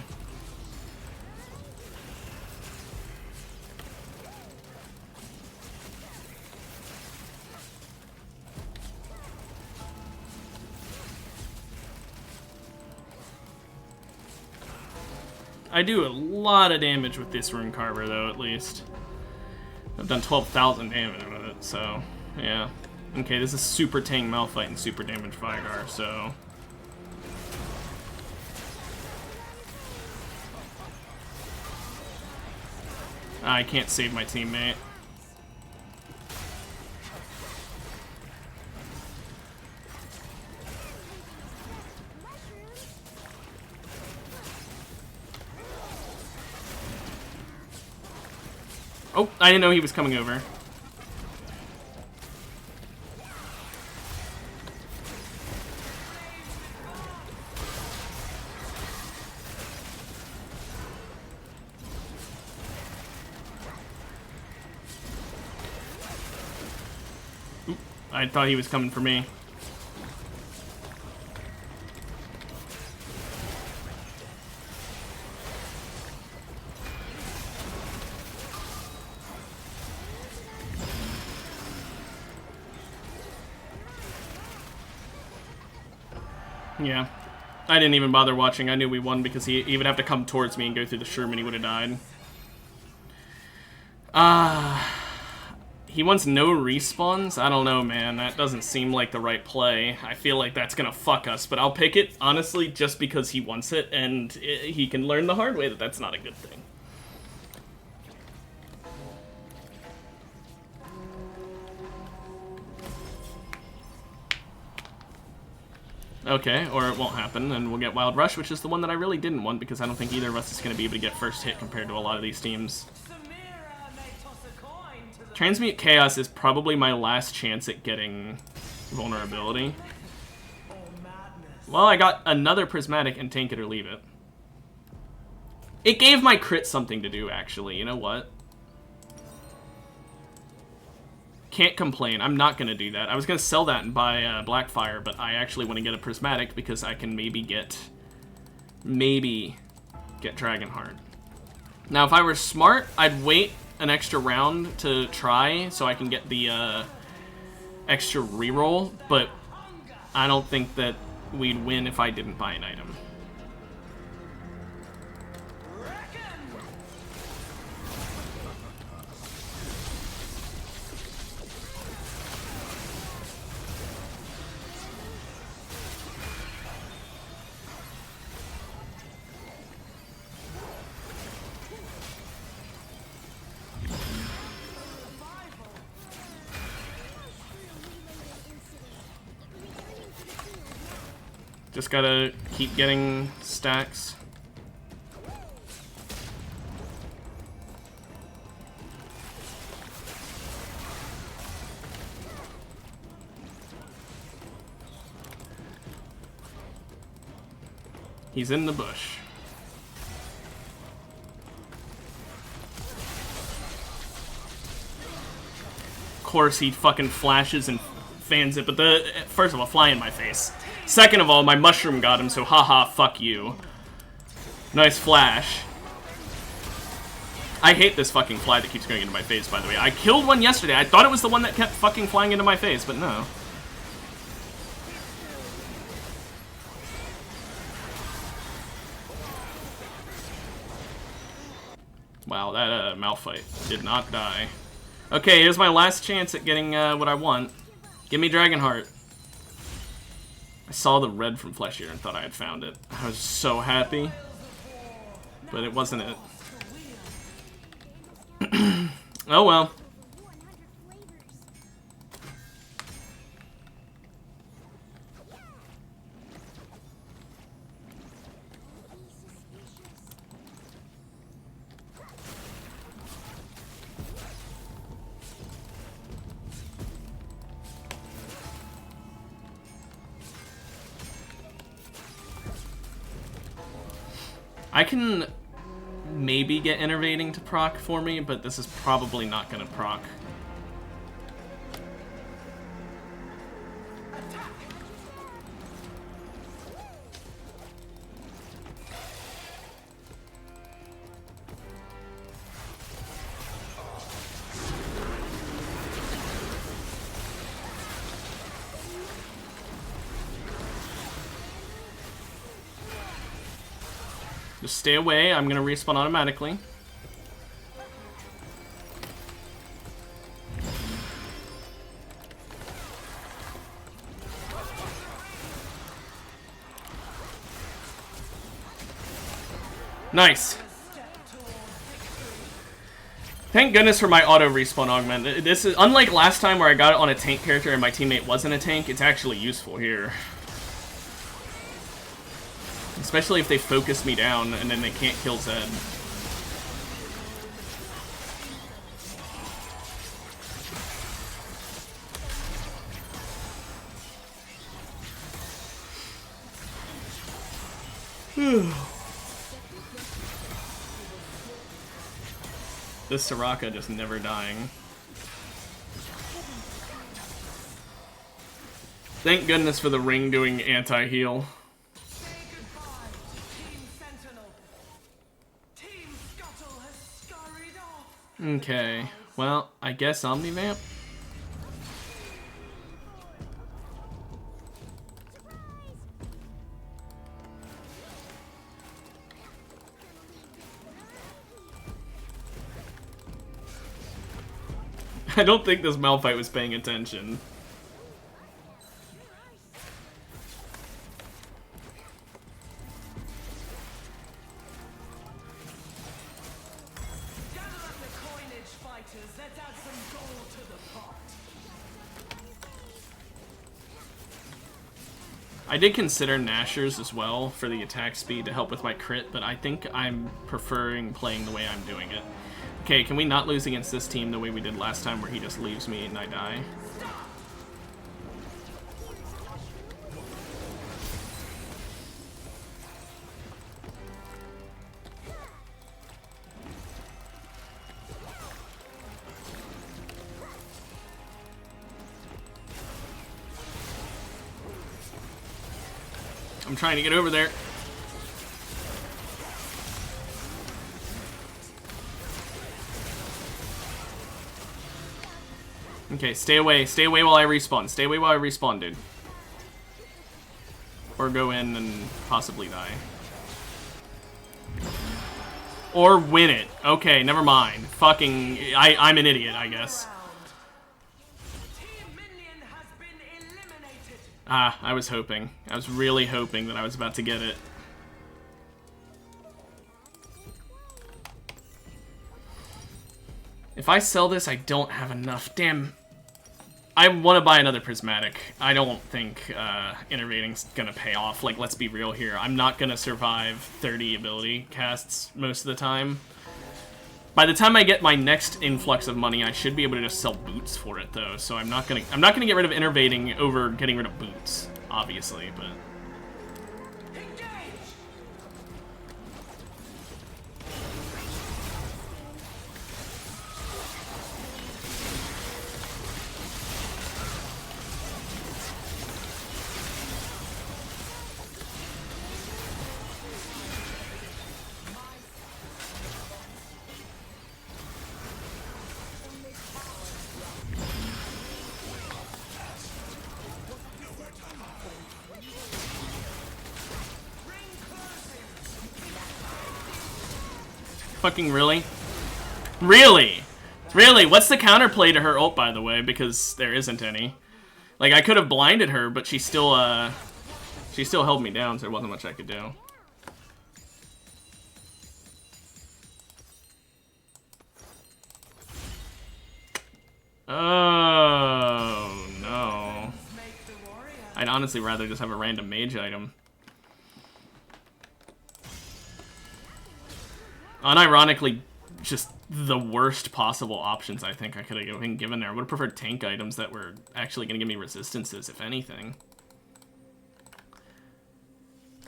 I do a lot of damage with this Rune Carver, though, at least. I've done 12,000 damage with it, so, yeah. Okay, this is Super Tang Malphite and Super Damage Vigar, so... I can't save my teammate. Oh, I didn't know he was coming over. I thought he was coming for me. Yeah. I didn't even bother watching. I knew we won because he would have to come towards me and go through the Sherman. He would have died. He wants no respawns? I don't know, man. That doesn't seem like the right play. I feel like that's gonna fuck us, but I'll pick it, honestly, just because he wants it, and he can learn the hard way that that's not a good thing. Okay, or it won't happen, and we'll get Wild Rush, which is the one that I really didn't want, because I don't think either of us is going to be able to get first hit compared to a lot of these teams. Transmute Chaos is probably my last chance at getting vulnerability. Well, I got another Prismatic and Tank It or Leave It. It gave my crit something to do, actually. You know what? Can't complain. I'm not going to do that. I was going to sell that and buy Blackfire, but I actually want to get a Prismatic because I can maybe get Dragonheart. Now, if I were smart, I'd wait an extra round to try so I can get the extra reroll, but I don't think that we'd win if I didn't buy an item. Just gotta keep getting stacks. He's in the bush. Of course he fucking flashes and fans it, but first of all, fly in my face. Second of all, my mushroom got him, so haha, fuck you. Nice flash. I hate this fucking fly that keeps going into my face, by the way. I killed one yesterday. I thought it was the one that kept fucking flying into my face, but no. Wow, that Malphite did not die. Okay, here's my last chance at getting what I want. Give me Dragonheart. I saw the red from Flesh Eater and thought I had found it. I was so happy. But it wasn't it. Oh well. I can maybe get Innervating to proc for me, but this is probably not going to proc. Just stay away, I'm gonna respawn automatically. Nice. Thank goodness for my auto respawn augment. This is unlike last time where I got it on a tank character and my teammate wasn't a tank. It's actually useful here. Especially if they focus me down and then they can't kill Zed. This Soraka just never dying. Thank goodness for the ring doing anti-heal. Say goodbye to Team Sentinel. Team Scuttle has scurried off. Okay, well, I guess Omnivamp. I don't think this Malphite was paying attention. Gather up the coinage, fighters. Let's add some gold to the pot. I did consider Nashers as well for the attack speed to help with my crit, but I think I'm preferring playing the way I'm doing it. Okay, can we not lose against this team the way we did last time where he just leaves me and I die? I'm trying to get over there. Okay, stay away. Stay away while I respawn. Stay away while I respawn, dude. Or go in and possibly die. Or win it. Okay, never mind. Fucking... I'm an idiot, I guess. Team Minion has been eliminated. Ah, I was hoping. I was really hoping that I was about to get it. If I sell this, I don't have enough. Damn. I want to buy another Prismatic. I don't think Innervating's going to pay off. Like, let's be real here. I'm not going to survive 30 ability casts most of the time. By the time I get my next influx of money, I should be able to just sell boots for it, though. So I'm not gonna get rid of Innervating over getting rid of boots, obviously, but... Engage. Fucking really? Really? Really? What's the counterplay to her ult, by the way? Because there isn't any. Like, I could have blinded her, but she still held me down, so there wasn't much I could do. Oh, no. I'd honestly rather just have a random mage item. Unironically, just the worst possible options I think I could have been given there. I would have preferred tank items that were actually going to give me resistances, if anything.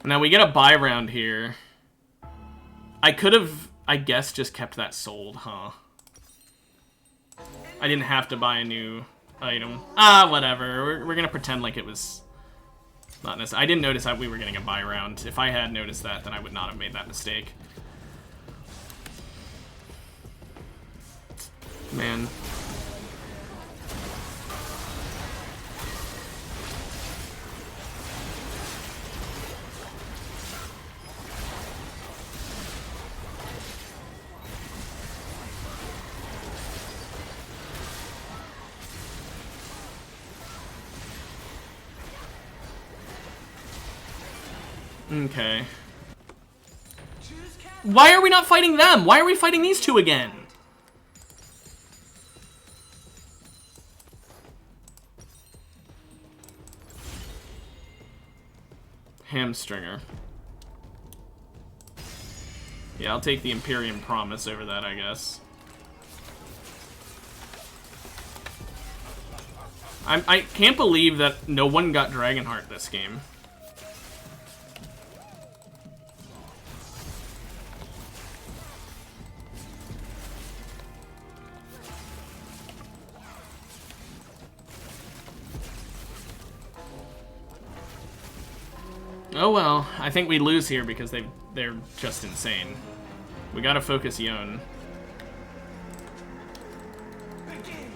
Now, we get a buy round here. I could have, I guess, just kept that sold, huh? I didn't have to buy a new item. Ah, whatever. We're going to pretend like it was not necessary. I didn't notice that we were getting a buy round. If I had noticed that, then I would not have made that mistake. Man. Okay. Why are we not fighting them? Why are we fighting these two again? Hamstringer. Yeah, I'll take the Imperium Promise over that, I guess. I can't believe that no one got Dragonheart this game. Oh well, I think we lose here because they're just insane. We gotta focus Yone. Begin.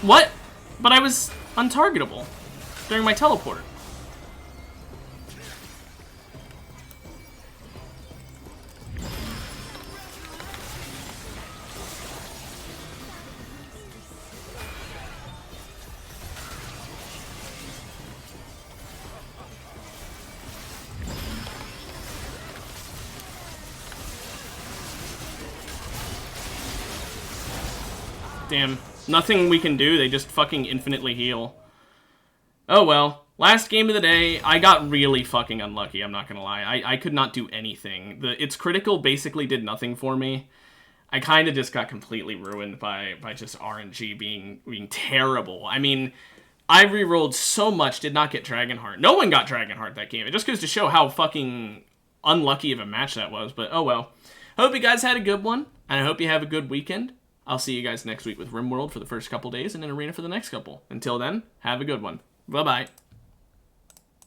What? But I was untargetable during my teleport. Damn. Nothing we can do, they just fucking infinitely heal. Oh well. Last game of the day, I got really fucking unlucky, I'm not gonna lie. I could not do anything. Its critical basically did nothing for me. I kind of just got completely ruined by just RNG being terrible. I mean, I rerolled so much, did not get Dragonheart. No one got Dragonheart that game. It just goes to show how fucking unlucky of a match that was, but oh well. Hope you guys had a good one, and I hope you have a good weekend. I'll see you guys next week with RimWorld for the first couple days and then Arena for the next couple. Until then, have a good one. Bye-bye.